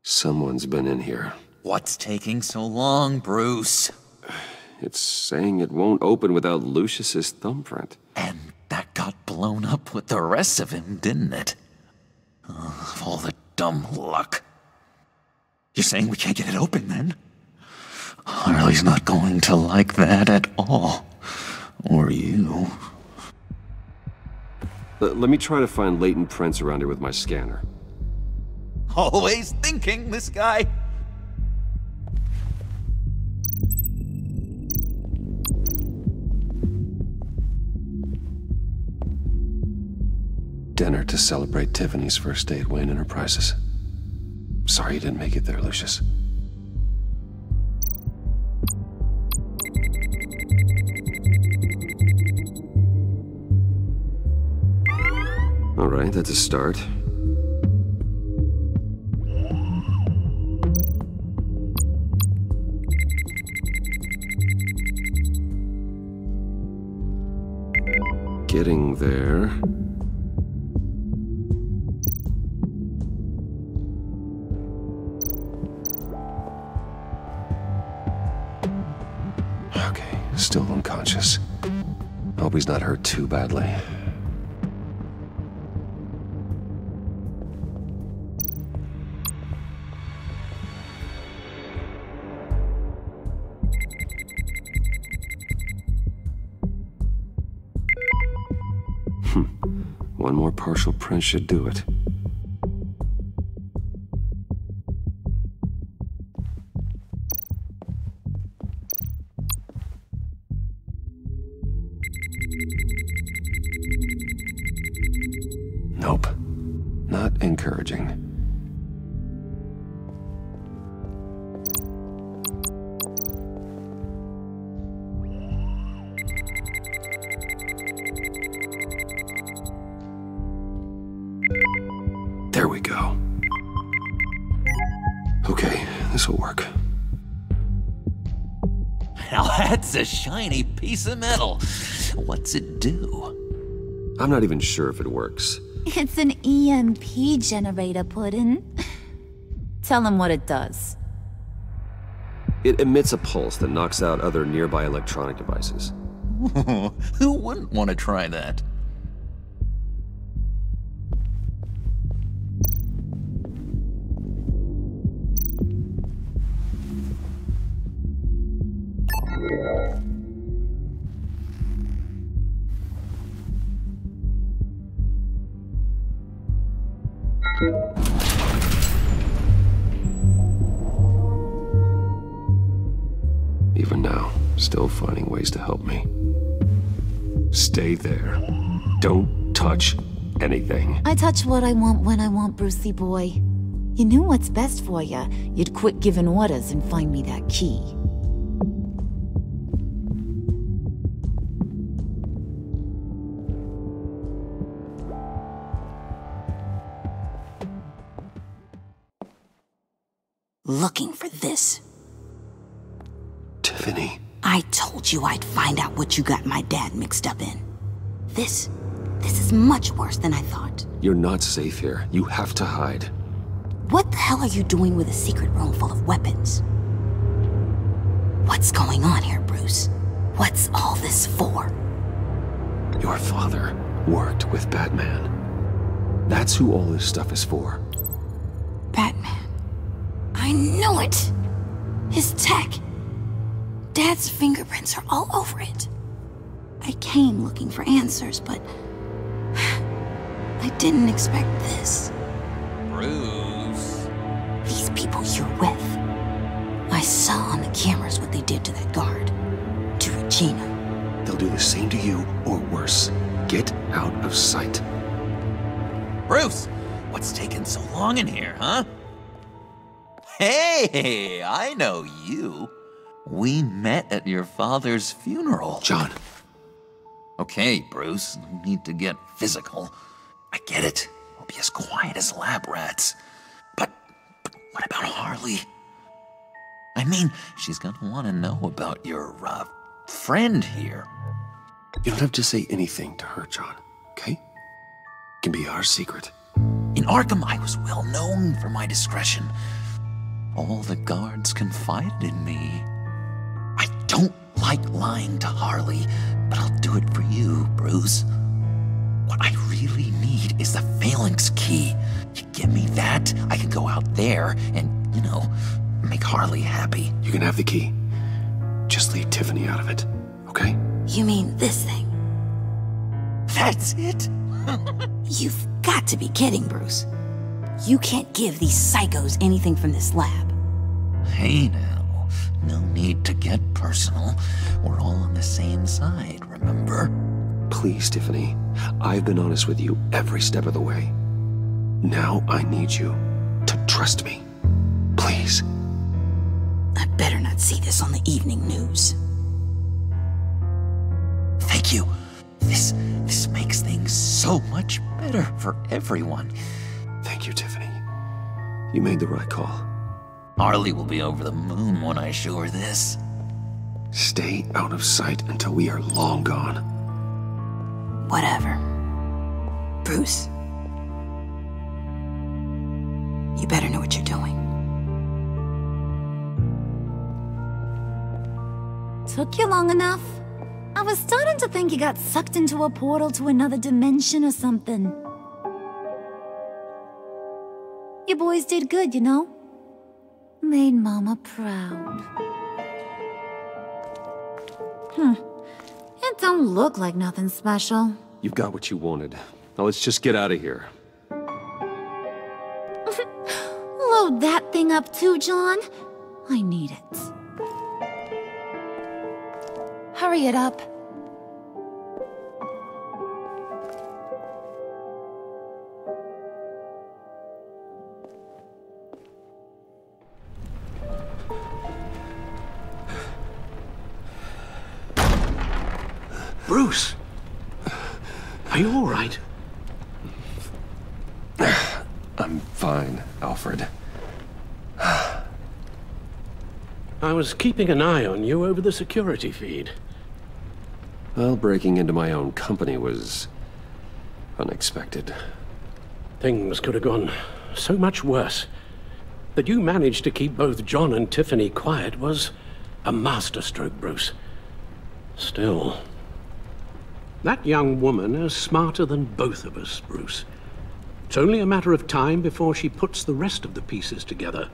Someone's been in here. What's taking so long, Bruce? It's saying it won't open without Lucius's thumbprint. And that got blown up with the rest of him, didn't it? Oh, all the dumb luck. You're saying we can't get it open, then? Harley's not going to like that at all. Or you. Let me try to find latent prints around here with my scanner. Always thinking, this guy. Dinner to celebrate Tiffany's first day at Wayne Enterprises. Sorry you didn't make it there, Lucius. All right, that's a start. Getting there. Okay, still unconscious. Hope he's not hurt too badly. One more partial print should do it. Nope. Not encouraging. There we go. Okay, this'll work. Now that's a shiny piece of metal. What's it do? I'm not even sure if it works. It's an EMP generator, Puddin'. Tell him what it does. It emits a pulse that knocks out other nearby electronic devices. Who wouldn't want to try that? Even now, still finding ways to help me. Stay there. Don't touch anything. I touch what I want when I want, Brucey boy. You knew what's best for you. You'd quit giving orders and find me that key. Looking for this. Tiffany. I told you I'd find out what you got my dad mixed up in. This is much worse than I thought. You're not safe here. You have to hide. What the hell are you doing with a secret room full of weapons? What's going on here, Bruce? What's all this for? Your father worked with Batman. That's who all this stuff is for. Batman. I knew it! His tech. Dad's fingerprints are all over it. I came looking for answers, but I didn't expect this. Bruce. These people you're with. I saw on the cameras what they did to that guard. To Regina. They'll do the same to you, or worse. Get out of sight. Bruce! What's taking so long in here, huh? Hey, I know you. We met at your father's funeral. John. Okay, Bruce, no need to get physical. I get it. We'll be as quiet as lab rats. But what about Harley? I mean, she's gonna want to know about your, friend here. You don't have to say anything to her, John, okay? It can be our secret. In Arkham, I was well known for my discretion. All the guards confided in me. I don't like lying to Harley, but I'll do it for you, Bruce. What I really need is the phalanx key. You give me that, I can go out there and, you know, make Harley happy. You can have the key. Just leave Tiffany out of it, okay? You mean this thing? That's it? You've got to be kidding, Bruce. You can't give these psychos anything from this lab. Hey now, no need to get personal. We're all on the same side, remember? Please, Tiffany. I've been honest with you every step of the way. Now I need you to trust me. Please. I better not see this on the evening news. Thank you. This makes things so much better for everyone. Thank you, Tiffany. You made the right call. Harley will be over the moon when I show her this. Stay out of sight until we are long gone. Whatever. Bruce. You better know what you're doing. Took you long enough? I was starting to think you got sucked into a portal to another dimension or something. You boys did good, you know? Made Mama proud. It don't look like nothing special. You've got what you wanted. Now let's just get out of here. Load that thing up too, John. I need it. Hurry it up. Bruce! Are you all right? I'm fine, Alfred. I was keeping an eye on you over the security feed. Well, breaking into my own company was unexpected. Things could have gone so much worse. That you managed to keep both John and Tiffany quiet was a masterstroke, Bruce. Still, that young woman is smarter than both of us, Bruce. It's only a matter of time before she puts the rest of the pieces together.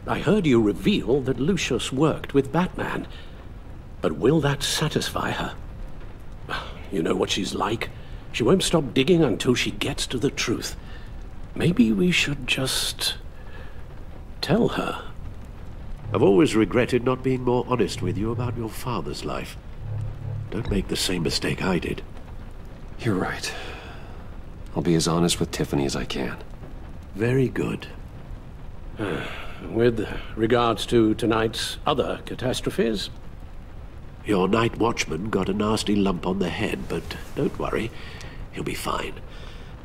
I heard you reveal that Lucius worked with Batman. But will that satisfy her? You know what she's like. She won't stop digging until she gets to the truth. Maybe we should just tell her. I've always regretted not being more honest with you about your father's life. Don't make the same mistake I did. You're right. I'll be as honest with Tiffany as I can. Very good. With regards to tonight's other catastrophes? Your night watchman got a nasty lump on the head, but don't worry. He'll be fine.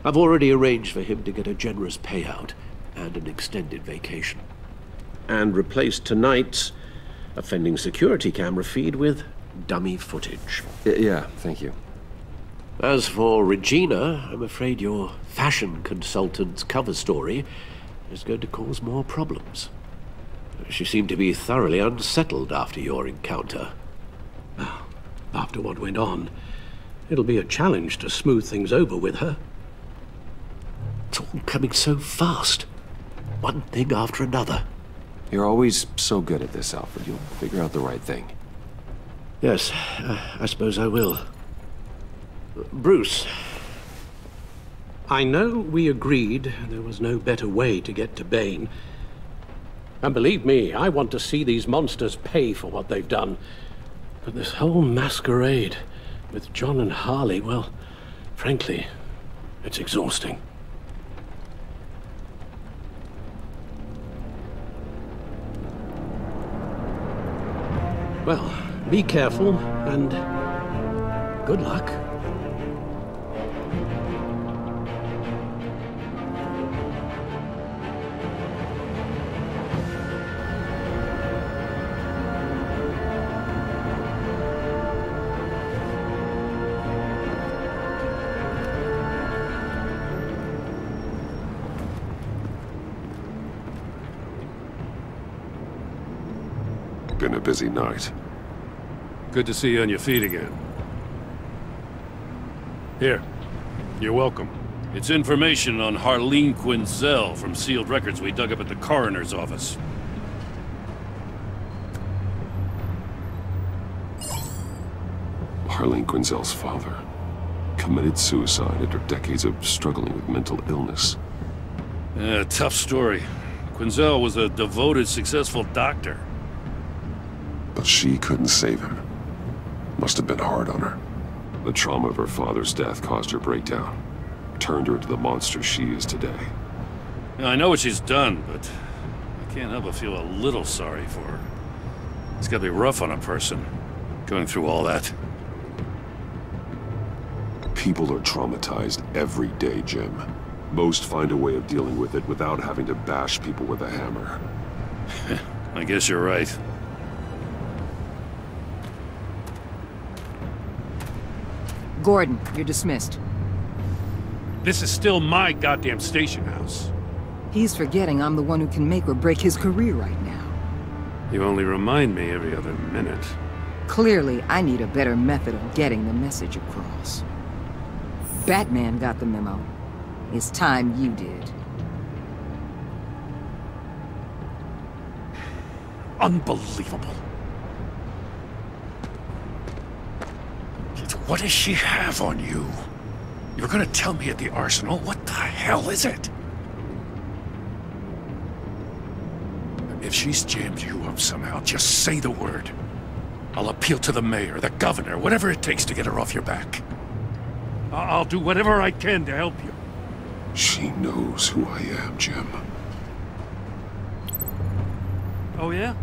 I've already arranged for him to get a generous payout and an extended vacation. And replaced tonight's offending security camera feed with dummy footage. Yeah, thank you. As for Regina, I'm afraid your fashion consultant's cover story is going to cause more problems. She seemed to be thoroughly unsettled after your encounter. After what went on, it'll be a challenge to smooth things over with her. It's all coming so fast. One thing after another. You're always so good at this, Alfred. You'll figure out the right thing. Yes, I suppose I will. Bruce. I know we agreed there was no better way to get to Bane. And believe me, I want to see these monsters pay for what they've done. But this whole masquerade with John and Harley, well, frankly, it's exhausting. Well, be careful, and good luck. Been a busy night. Good to see you on your feet again. Here, you're welcome. It's information on Harleen Quinzel from sealed records we dug up at the coroner's office. Harleen Quinzel's father committed suicide after decades of struggling with mental illness. Yeah, tough story. Quinzel was a devoted, successful doctor. But she couldn't save him. Must have been hard on her. The trauma of her father's death caused her breakdown. Turned her into the monster she is today. Yeah, I know what she's done, but I can't help but feel a little sorry for her. It's gotta be rough on a person, going through all that. People are traumatized every day, Jim. Most find a way of dealing with it without having to bash people with a hammer. I guess you're right. Gordon, you're dismissed. This is still my goddamn station house. He's forgetting I'm the one who can make or break his career right now. You only remind me every other minute. Clearly, I need a better method of getting the message across. Batman got the memo. It's time you did. Unbelievable. What does she have on you? You're gonna tell me at the arsenal? What the hell is it? If she's jammed you up somehow, just say the word. I'll appeal to the mayor, the governor, whatever it takes to get her off your back. I'll do whatever I can to help you. She knows who I am, Jim. Oh, yeah?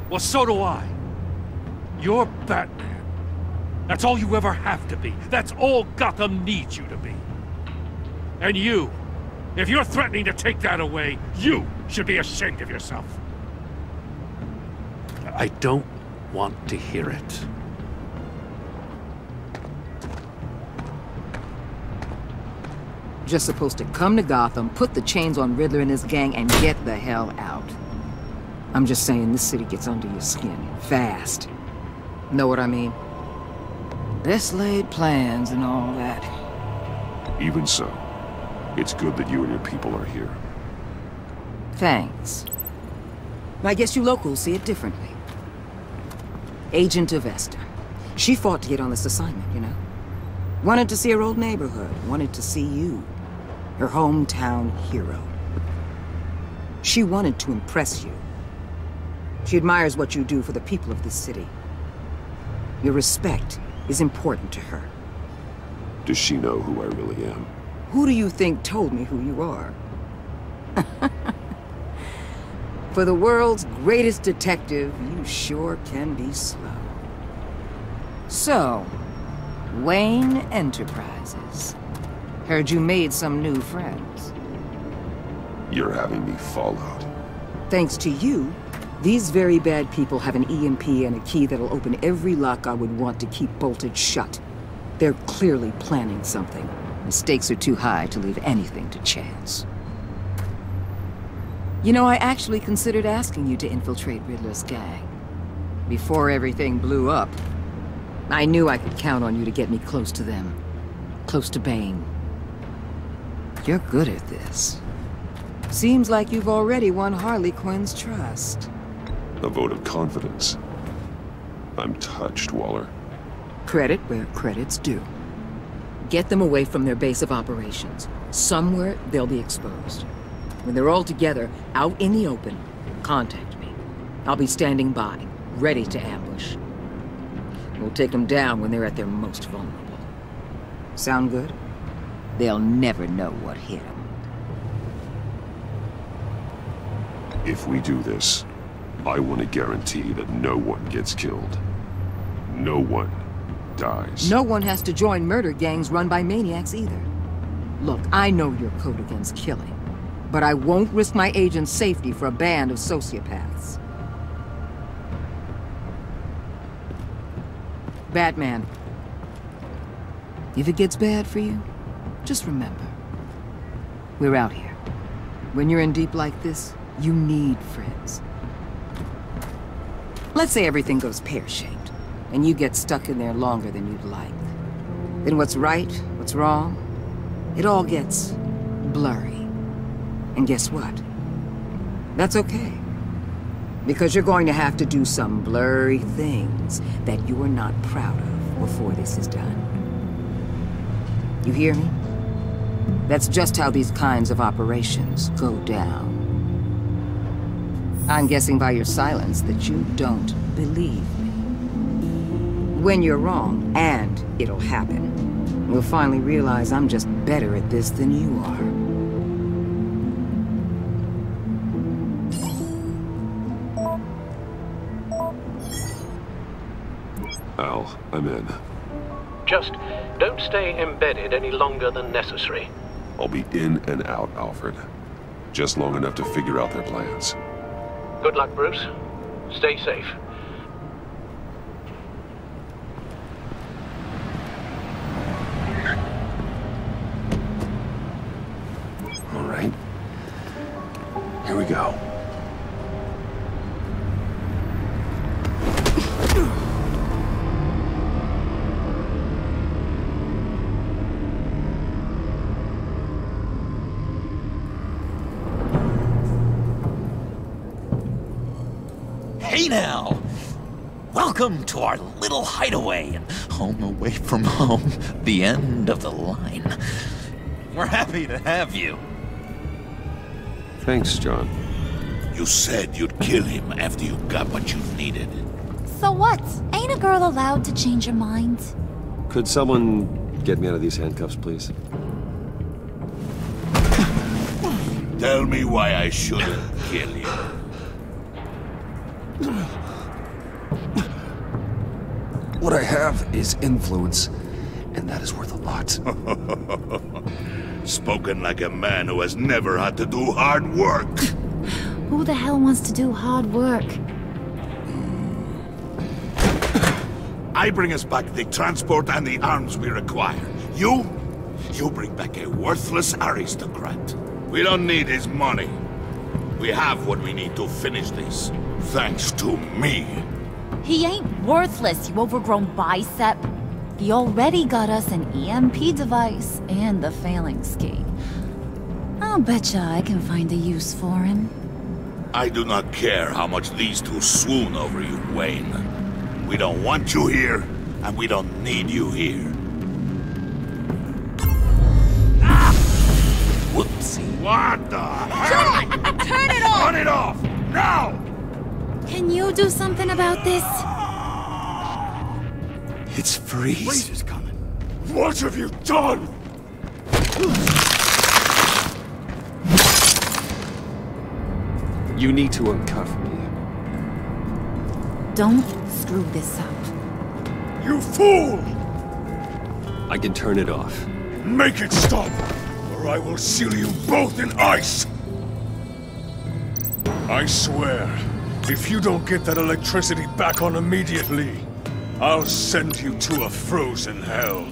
Well, so do I. You're Batman. That's all you ever have to be. That's all Gotham needs you to be. And you, if you're threatening to take that away, you should be ashamed of yourself. I don't want to hear it. Just supposed to come to Gotham, put the chains on Riddler and his gang, and get the hell out. I'm just saying, this city gets under your skin fast. Know what I mean? Best laid plans and all that. Even so, it's good that you and your people are here. Thanks. I guess you locals see it differently. Agent Avesta. She fought to get on this assignment, you know? Wanted to see her old neighborhood. Wanted to see you. Her hometown hero. She wanted to impress you. She admires what you do for the people of this city. Your respect is important to her. Does she know who I really am? Who do you think told me who you are? For the world's greatest detective, you sure can be slow. So, Wayne Enterprises. Heard you made some new friends. You're having me followed. Thanks to you, these very bad people have an EMP and a key that'll open every lock I would want to keep bolted shut. They're clearly planning something. The stakes are too high to leave anything to chance. You know, I actually considered asking you to infiltrate Riddler's gang. Before everything blew up, I knew I could count on you to get me close to them. Close to Bane. You're good at this. Seems like you've already won Harley Quinn's trust. A vote of confidence. I'm touched, Waller. Credit where credit's due. Get them away from their base of operations. Somewhere they'll be exposed. When they're all together, out in the open, contact me. I'll be standing by, ready to ambush. We'll take them down when they're at their most vulnerable. Sound good? They'll never know what hit them. If we do this, I want to guarantee that no one gets killed. No one dies. No one has to join murder gangs run by maniacs either. Look, I know your code against killing, but I won't risk my agent's safety for a band of sociopaths. Batman, if it gets bad for you, just remember, we're out here. When you're in deep like this, you need friends. Let's say everything goes pear-shaped, and you get stuck in there longer than you'd like. Then what's right, what's wrong, it all gets blurry. And guess what? That's okay. Because you're going to have to do some blurry things that you are not proud of before this is done. You hear me? That's just how these kinds of operations go down. I'm guessing by your silence that you don't believe me. When you're wrong, and it'll happen, we'll finally realize I'm just better at this than you are. Al, I'm in. Just don't stay embedded any longer than necessary. I'll be in and out, Alfred. Just long enough to figure out their plans. Good luck, Bruce. Stay safe. All right. Here we go. Hey now! Welcome to our little hideaway and home away from home, the end of the line. We're happy to have you. Thanks, John. You said you'd kill him after you got what you needed. So what? Ain't a girl allowed to change her mind? Could someone get me out of these handcuffs, please? Tell me why I shouldn't kill you. What I have is influence, and that is worth a lot. Spoken like a man who has never had to do hard work. Who the hell wants to do hard work? I bring us back the transport and the arms we require. You bring back a worthless aristocrat. We don't need his money. We have what we need to finish this. Thanks to me. He ain't worthless, you overgrown bicep. He already got us an EMP device and the failing ski. I'll betcha I can find a use for him. I do not care how much these two swoon over you, Wayne. We don't want you here, and we don't need you here. Ah! Whoopsie. What the hell? John! Turn it off! Turn it off! Now! Can you do something about this? It's Freeze. Freeze is coming. What have you done? You need to uncuff me. Don't screw this up. You fool! I can turn it off. Make it stop, or I will seal you both in ice! I swear, if you don't get that electricity back on immediately, I'll send you to a frozen hell.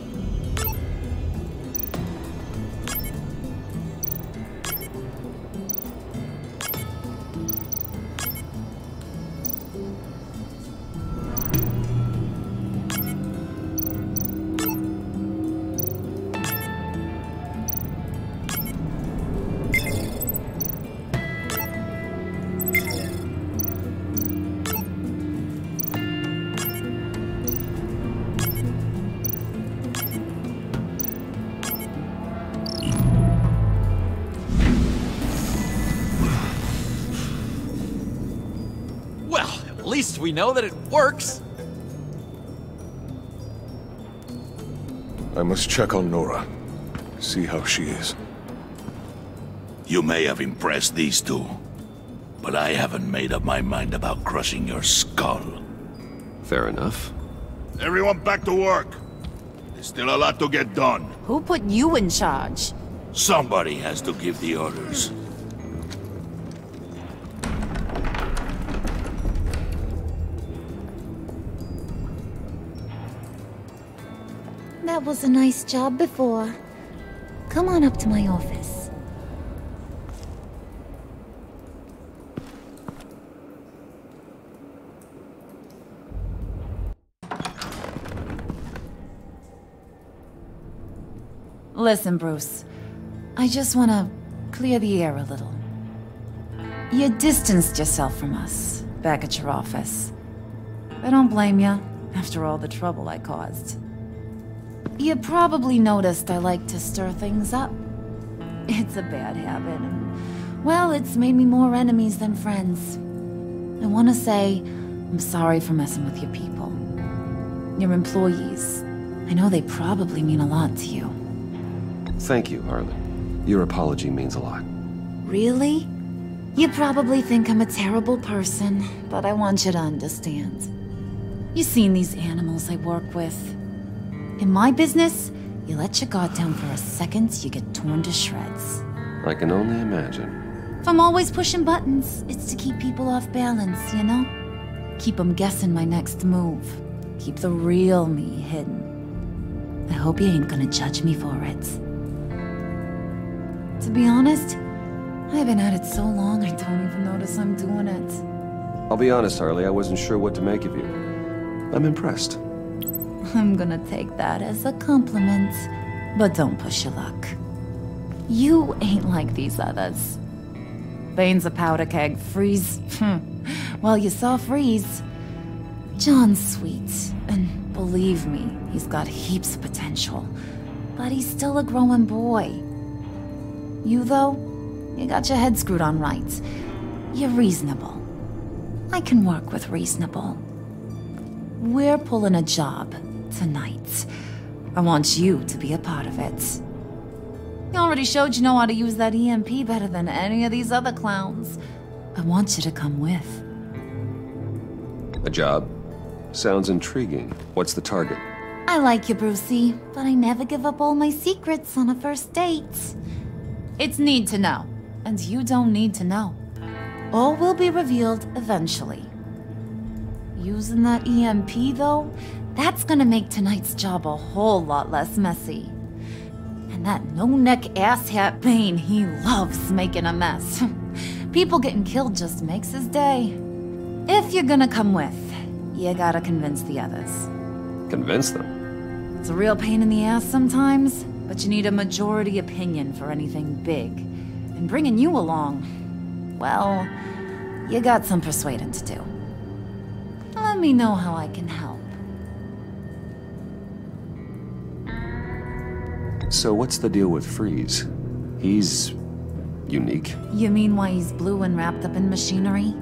At least we know that it works. I must check on Nora. See how she is. You may have impressed these two, but I haven't made up my mind about crushing your skull. Fair enough. Everyone back to work. There's still a lot to get done. Who put you in charge? Somebody has to give the orders. That was a nice job before. Come on up to my office. Listen, Bruce. I just want to clear the air a little. You distanced yourself from us back at your office. I don't blame you, after all the trouble I caused. You probably noticed I like to stir things up. It's a bad habit, and, well, it's made me more enemies than friends. I want to say I'm sorry for messing with your people. Your employees. I know they probably mean a lot to you. Thank you, Harley. Your apology means a lot. Really? You probably think I'm a terrible person, but I want you to understand. You've seen these animals I work with. In my business, you let your guard down for a second, you get torn to shreds. I can only imagine. If I'm always pushing buttons, it's to keep people off balance, you know? Keep them guessing my next move. Keep the real me hidden. I hope you ain't gonna judge me for it. To be honest, I've been at it so long I don't even notice I'm doing it. I'll be honest, Harley, I wasn't sure what to make of you. I'm impressed. I'm gonna take that as a compliment, but don't push your luck. You ain't like these others. Bane's a powder keg, Freeze. Well, you saw Freeze. John's sweet, and believe me, he's got heaps of potential. But he's still a growing boy. You, though, you got your head screwed on right. You're reasonable. I can work with reasonable. We're pulling a job tonight. I want you to be a part of it. You already showed you know how to use that EMP better than any of these other clowns. I want you to come with. A job? Sounds intriguing. What's the target? I like you, Brucey, but I never give up all my secrets on a first date. It's need to know, and you don't need to know. All will be revealed eventually. Using that EMP, though, that's gonna make tonight's job a whole lot less messy. And that no-neck asshat Bane, he loves making a mess. People getting killed just makes his day. If you're gonna come with, you gotta convince the others. Convince them? It's a real pain in the ass sometimes, but you need a majority opinion for anything big. And bringing you along, well, you got some persuading to do. Let me know how I can help. So what's the deal with Freeze? He's... unique? You mean why he's blue and wrapped up in machinery?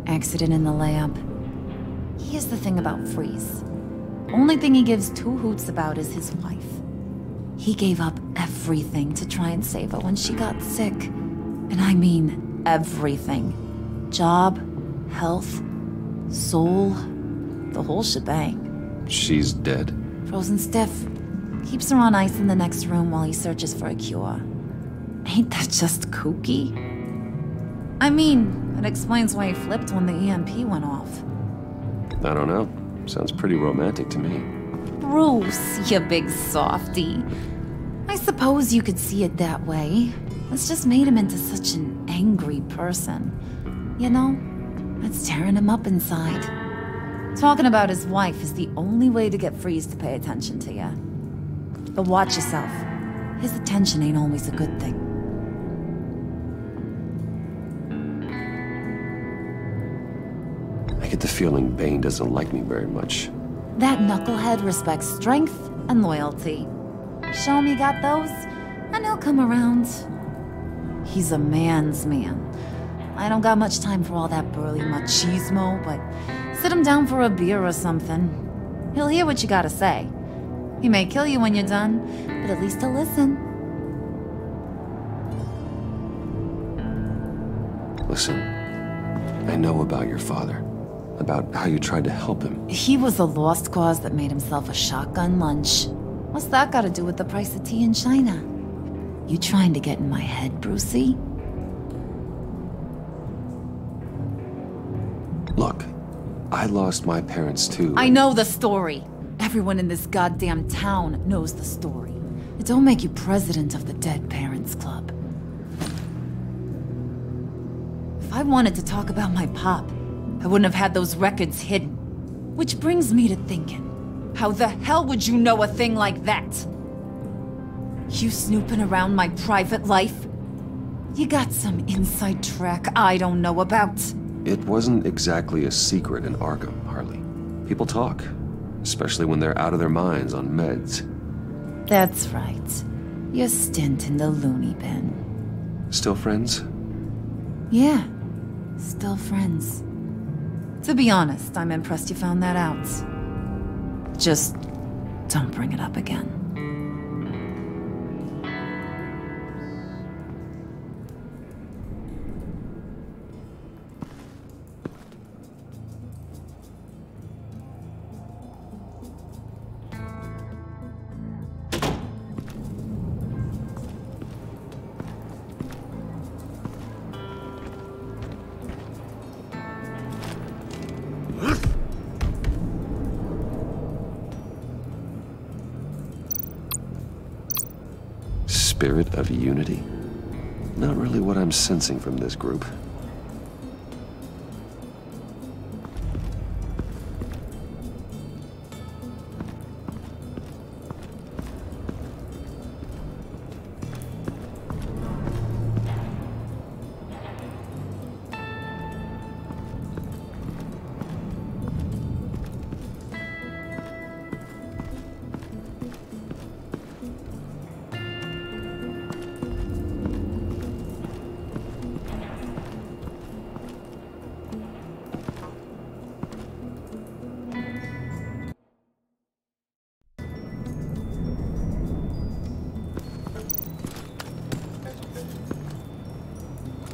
Accident in the lab. Here's the thing about Freeze. Only thing he gives two hoots about is his wife. He gave up everything to try and save her when she got sick. And I mean everything. Job, health, soul, the whole shebang. She's dead? Frozen stiff. Keeps her on ice in the next room while he searches for a cure. Ain't that just kooky? I mean, it explains why he flipped when the EMP went off. I don't know. Sounds pretty romantic to me. Bruce, you big softy. I suppose you could see it that way. It's just made him into such an angry person. You know, it's tearing him up inside. Talking about his wife is the only way to get Freeze to pay attention to you. But watch yourself. His attention ain't always a good thing. I get the feeling Bane doesn't like me very much. That knucklehead respects strength and loyalty. Show him you got those, and he'll come around. He's a man's man. I don't got much time for all that burly machismo, but sit him down for a beer or something. He'll hear what you gotta say. He may kill you when you're done, but at least he'll listen. Listen, I know about your father. About how you tried to help him. He was a lost cause that made himself a shotgun lunch. What's that got to do with the price of tea in China? You trying to get in my head, Brucey? Look, I lost my parents too. I know the story. Everyone in this goddamn town knows the story. It don't make you president of the Dead Parents Club. If I wanted to talk about my pop, I wouldn't have had those records hidden. Which brings me to thinking, how the hell would you know a thing like that? You snooping around my private life? You got some inside track I don't know about. It wasn't exactly a secret in Arkham, Harley. People talk, especially when they're out of their minds on meds. That's right. Your stint in the loony bin. Still friends? Yeah, still friends. To be honest, I'm impressed you found that out. Just don't bring it up again. Spirit of unity? Not really what I'm sensing from this group.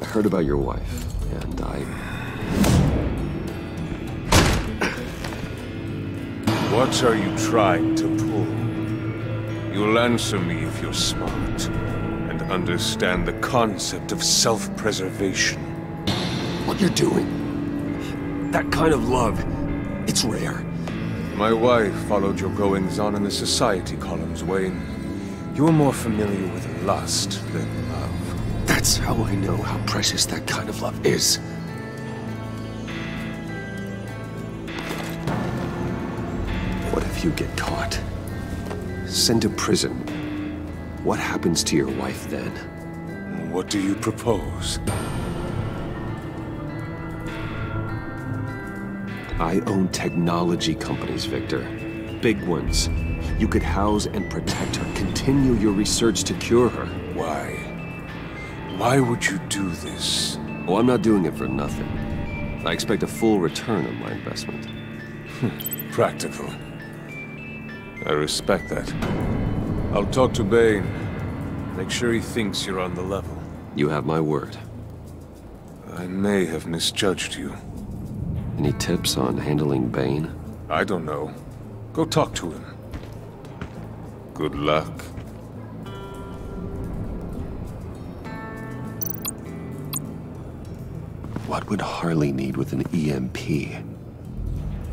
I heard about your wife, and What are you trying to pull? You'll answer me if you're smart and understand the concept of self-preservation. What you're doing, that kind of love, it's rare. My wife followed your goings-on in the society columns, Wayne. You're more familiar with lust than love. That's how I know how precious that kind of love is. What if you get caught? Sent to prison. What happens to your wife then? What do you propose? I own technology companies, Victor. Big ones. You could house and protect her. Continue your research to cure her. Why? Why would you do this? Oh, I'm not doing it for nothing. I expect a full return on my investment. Practical. I respect that. I'll talk to Bane. Make sure he thinks you're on the level. You have my word. I may have misjudged you. Any tips on handling Bane? I don't know. Go talk to him. Good luck. What would Harley need with an EMP?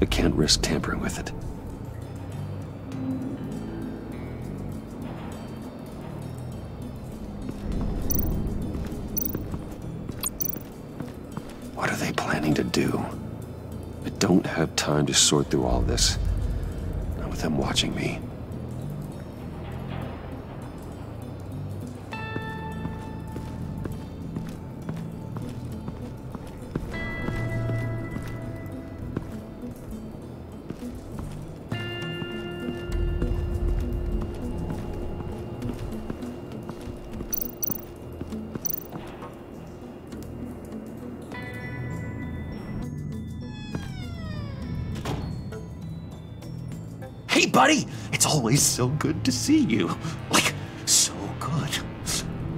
I can't risk tampering with it. What are they planning to do? I don't have time to sort through all this. Not with them watching me. Hey, buddy! It's always so good to see you. Like, so good.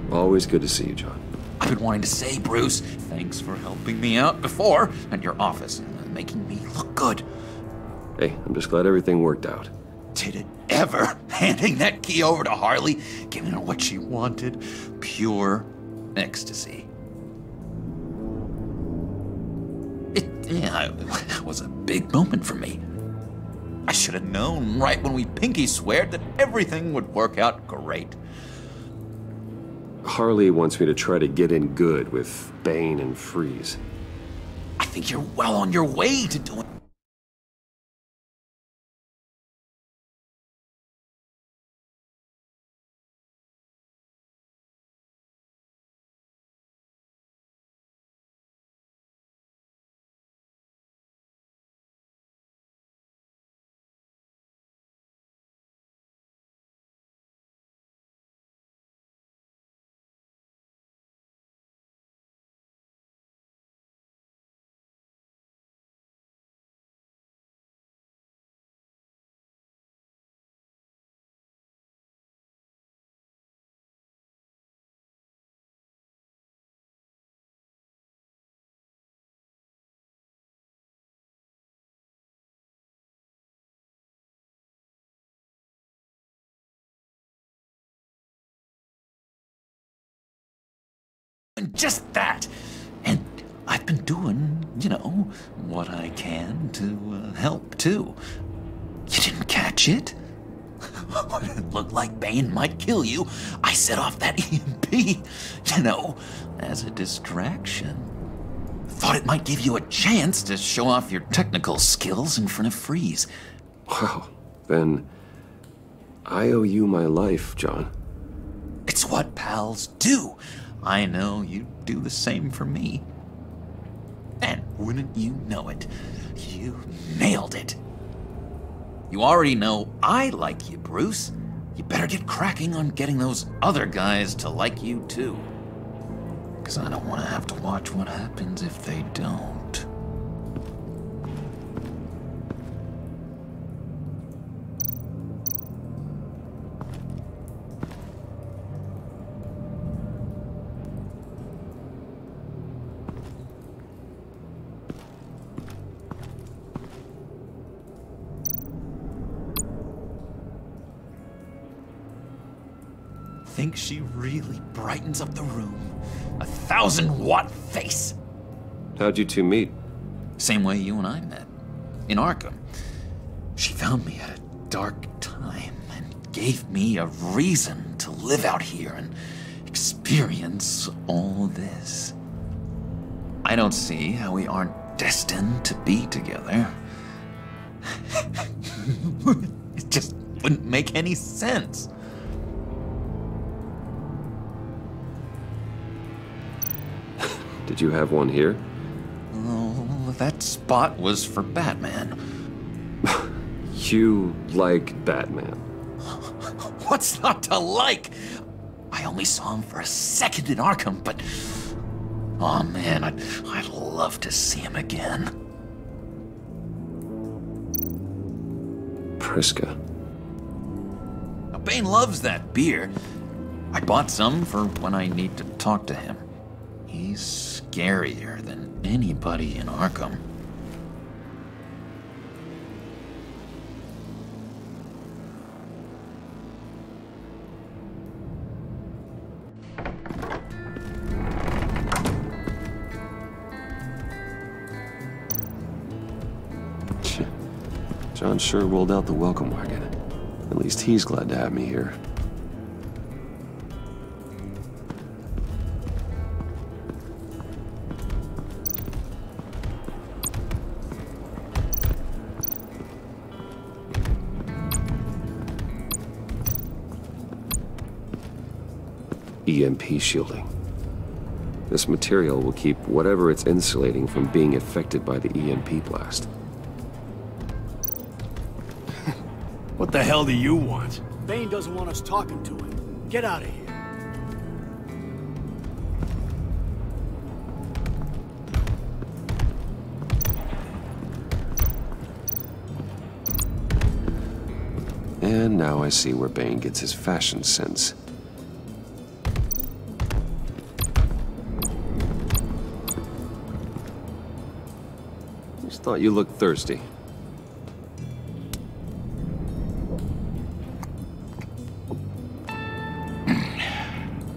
Always good to see you, John. I've been wanting to say, Bruce, thanks for helping me out before at your office and making me look good. Hey, I'm just glad everything worked out. Did it ever? Handing that key over to Harley, giving her what she wanted. Pure ecstasy. It was a big moment for me. I should have known right when we pinky sweared that everything would work out great. Harley wants me to try to get in good with Bane and Freeze. I think you're well on your way to doing. And just that. And I've been doing, what I can to help, too. You didn't catch it? When it looked like Bane might kill you, I set off that EMP, as a distraction. Thought it might give you a chance to show off your technical skills in front of Freeze. Wow, then I owe you my life, John. It's what pals do. I know you'd do the same for me. And wouldn't you know it, you nailed it. You already know I like you, Bruce. You better get cracking on getting those other guys to like you too. 'Cause I don't want to have to watch what happens if they don't. think she really brightens up the room? A 1,000-watt face! How'd you two meet? Same way you and I met. In Arkham. She found me at a dark time and gave me a reason to live out here and experience all this. I don't see how we aren't destined to be together. It just wouldn't make any sense. Did you have one here? Oh, that spot was for Batman. You like Batman? What's not to like? I only saw him for a second in Arkham, but... oh man, I'd love to see him again. Priska. Now, Bane loves that beer. I bought some for when I need to talk to him. He's scarier than anybody in Arkham. John sure rolled out the welcome wagon. At least he's glad to have me here. EMP shielding. This material will keep whatever it's insulating from being affected by the EMP blast. What the hell do you want? Bane doesn't want us talking to him. Get out of here. And now I see where Bane gets his fashion sense. Just thought you looked thirsty.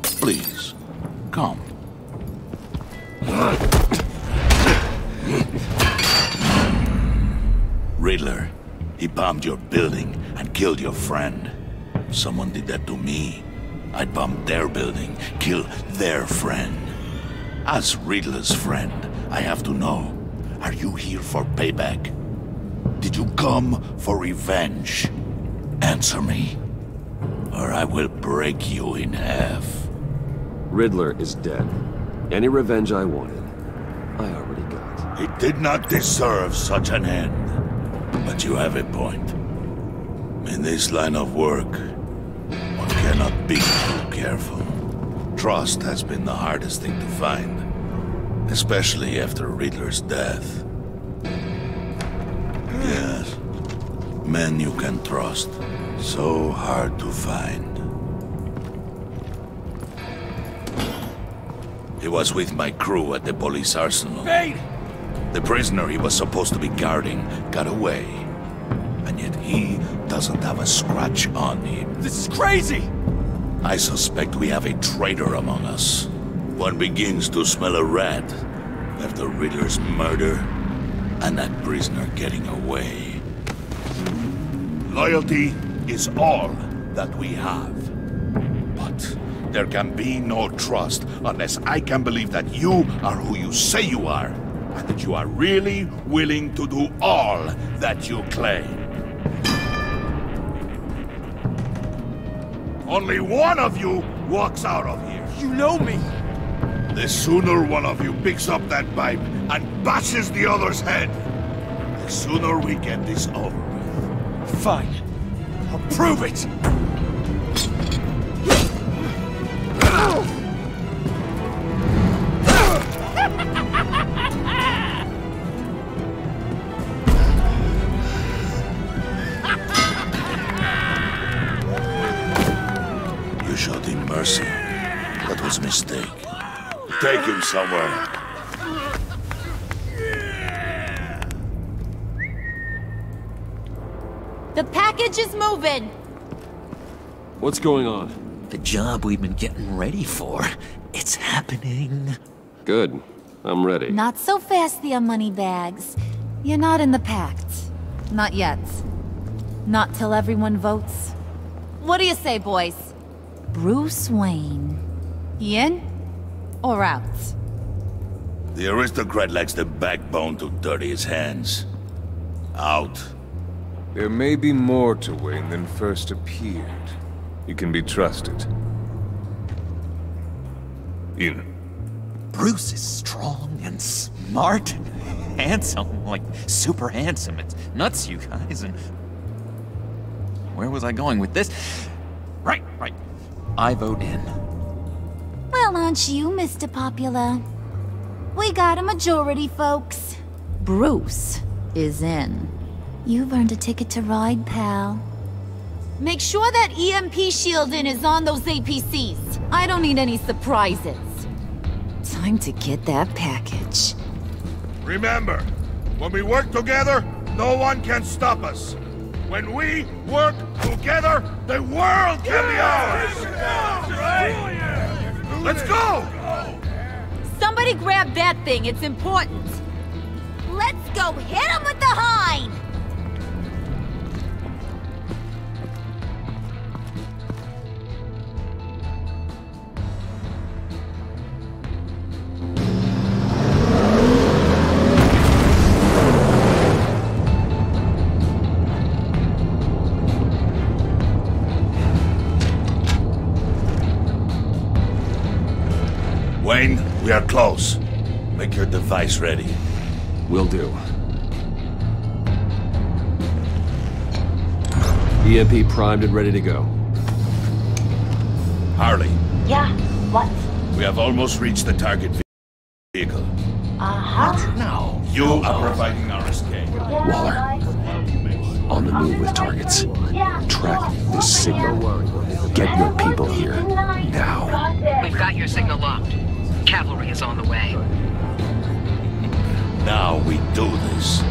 Please, come. Riddler, he bombed your building and killed your friend. If someone did that to me, I'd bomb their building, kill their friend. As Riddler's friend, I have to know, are you here for payback? Did you come for revenge? Answer me, or I will break you in half. Riddler is dead. Any revenge I wanted, I already got. He did not deserve such an end. But you have a point. In this line of work, one cannot be too careful. Trust has been the hardest thing to find, especially after Riddler's death. Yes, men you can trust, so hard to find. He was with my crew at the police arsenal. Bane! The prisoner he was supposed to be guarding got away. And yet he doesn't have a scratch on him. This is crazy! I suspect we have a traitor among us. One begins to smell a rat after Riddler's murder and that prisoner getting away. Loyalty is all that we have. But there can be no trust unless I can believe that you are who you say you are, and that you are really willing to do all that you claim. Only one of you walks out of here. You know me. The sooner one of you picks up that pipe and bashes the other's head, the sooner we get this over with. Fine. I'll prove it! You showed him mercy. That was a mistake. Take him somewhere. The package is moving! What's going on? The job we've been getting ready for. It's happening. Good. I'm ready. Not so fast there, Moneybags. You're not in the pact. Not yet. Not till everyone votes. What do you say, boys? Bruce Wayne. In or out? The aristocrat lacks the backbone to dirty his hands. Out. There may be more to Wayne than first appeared. You can be trusted. In. Bruce is strong and smart and handsome, like super handsome. It's nuts, you guys, and... Where was I going with this? Right. I vote in. Well, aren't you, Mr. Popular? We got a majority, folks. Bruce is in. You've earned a ticket to ride, pal. Make sure that EMP shielding is on those APCs. I don't need any surprises. Time to get that package. Remember, when we work together, no one can stop us. When we work together, the world can be ours! Let's go! Somebody grab that thing, it's important. Let's go hit him with the hind! Wayne, we are close. Make your device ready. Will do. EMP primed and ready to go. Harley. Yeah, what? We have almost reached the target vehicle. Uh-huh. Now, you are providing our escape. Waller. On the move with targets. Track this signal. Get your people here. Now. We've got your signal locked. Cavalry is on the way. Now we do this.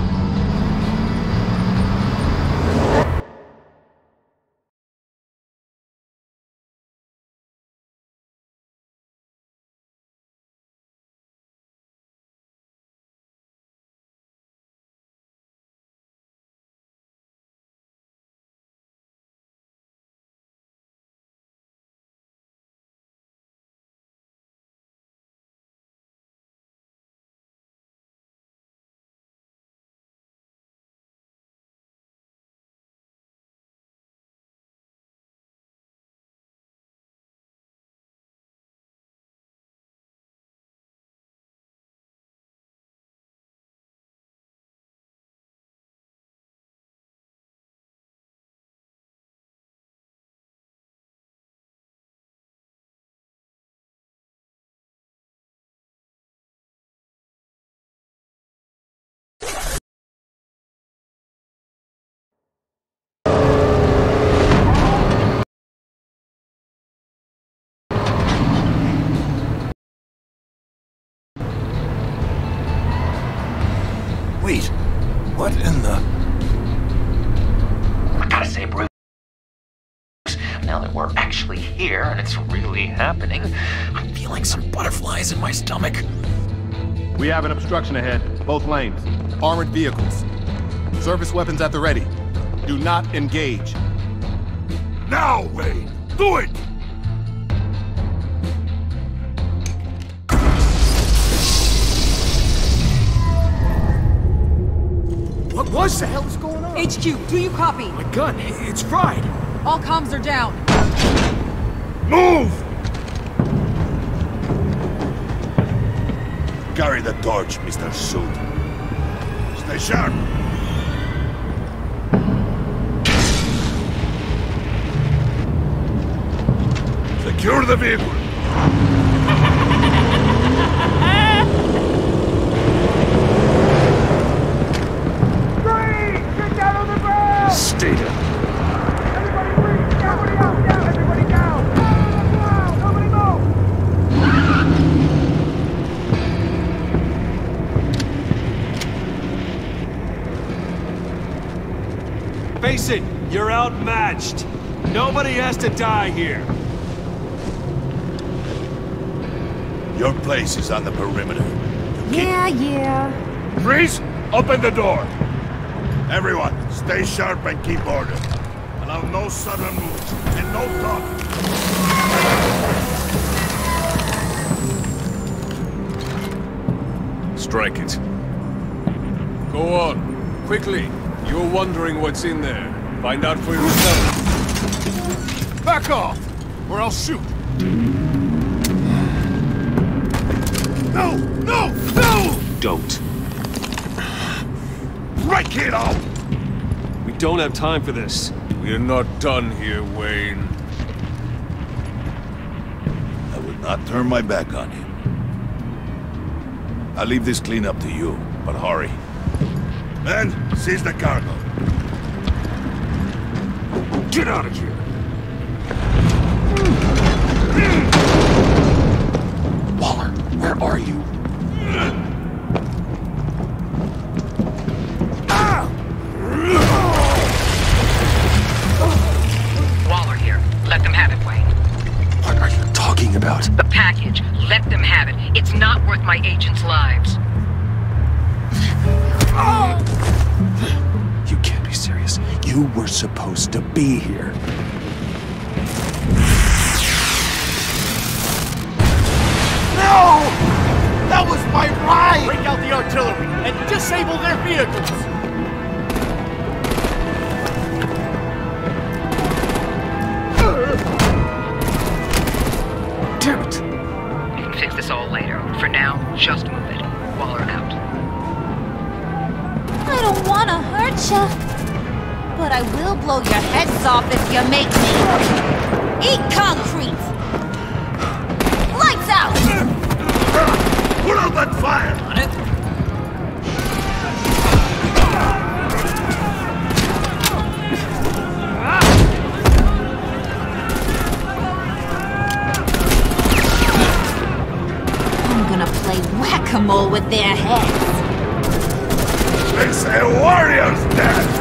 Wait, what in the... I gotta say, Bruce, now that we're actually here and it's really happening, I'm feeling some butterflies in my stomach. We have an obstruction ahead, both lanes. Armored vehicles. Service weapons at the ready. Do not engage. Now, Wayne! Do it! What was that? What the hell is going on? HQ, do you copy? My gun, it's fried. All comms are down. Move! Carry the torch, Mr. Suit. Stay sharp. Secure the vehicle. Stay down. Face it, you're outmatched. Nobody has to die here. Your place is on the perimeter. Yeah. Freeze! Open the door! Everyone, stay sharp and keep order. Allow no sudden moves, and no talking. Strike it. Go on. Quickly. You're wondering what's in there. Find out for yourself. Back off, or I'll shoot. No! Don't. Break it off! We don't have time for this. We're not done here, Wayne. I will not turn my back on him. I'll leave this cleanup to you, but hurry. Men, seize the cargo. Get out of here! Waller, where are you? Waller here. Let them have it, Wayne. What are you talking about? The package. Let them have it. It's not worth my agents' lives. You can't be serious. You were supposed to be here. No! That was my ride! Break out the artillery and disable their vehicles! Damn it! You can fix this all later. For now, just move it. Waller out. I don't want to hurt you, but I will blow your heads off if you make me. Eat concrete! Lights out! Put out that fire! On it. I'm gonna play whack-a-mole with their heads. It's a warrior's death!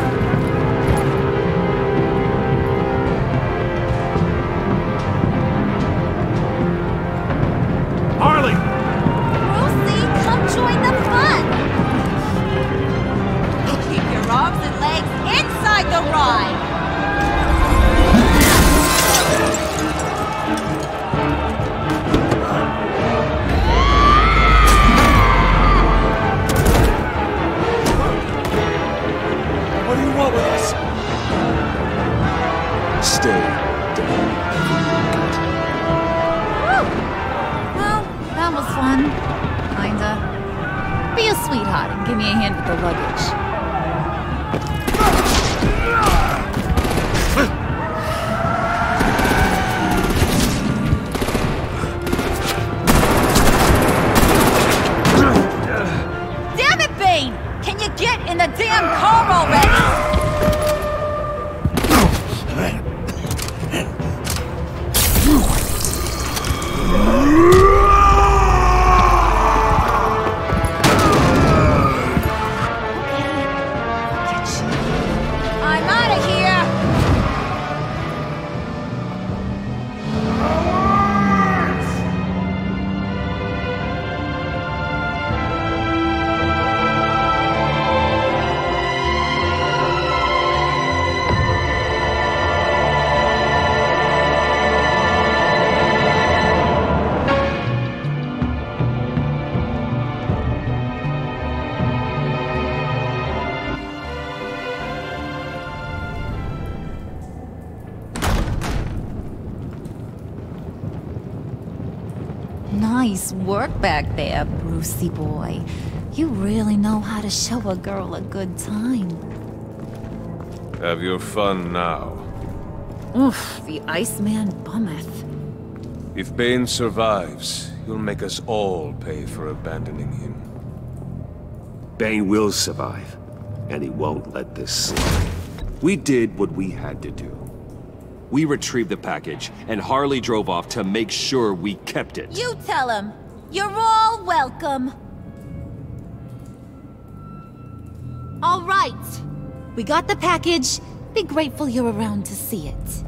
Harley! Brucey, come join the fun! Keep your arms and legs inside the ride! What do you want with us? Stay down. Well, that was fun. Kinda. Be a sweetheart and give me a hand with the luggage. Damn it, Bane! Can you get in the damn car already? I'm out of here! Nice work back there, Brucey boy. You really know how to show a girl a good time. Have your fun now. Oof, the Iceman bummeth. If Bane survives, he'll make us all pay for abandoning him. Bane will survive, and he won't let this slide. We did what we had to do. We retrieved the package, and Harley drove off to make sure we kept it. You tell him. You're all welcome. All right. We got the package. Be grateful you're around to see it.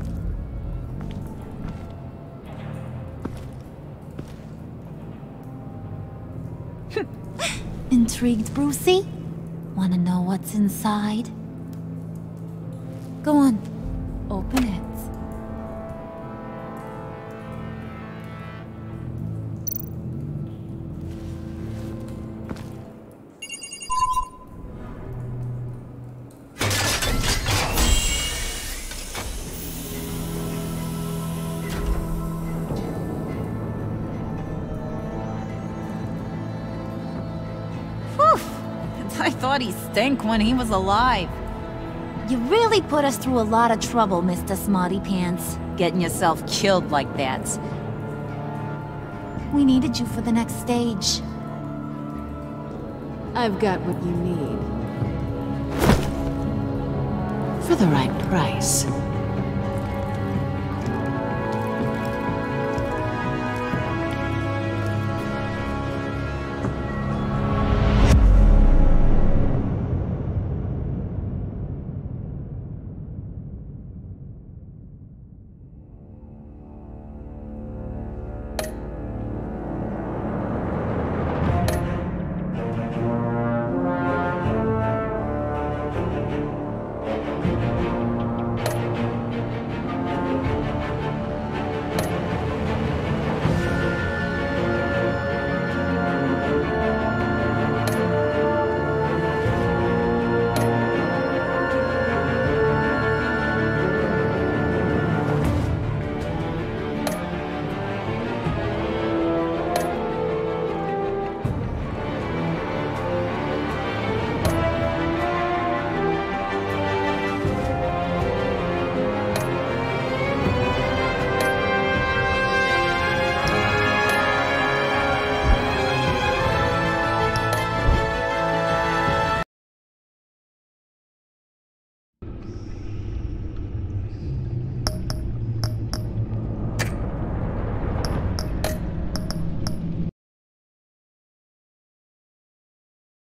Intrigued, Brucey? Wanna know what's inside? Go on, open it. I thought he stank when he was alive. You really put us through a lot of trouble, Mr. Smarty Pants. Getting yourself killed like that. We needed you for the next stage. I've got what you need. For the right price.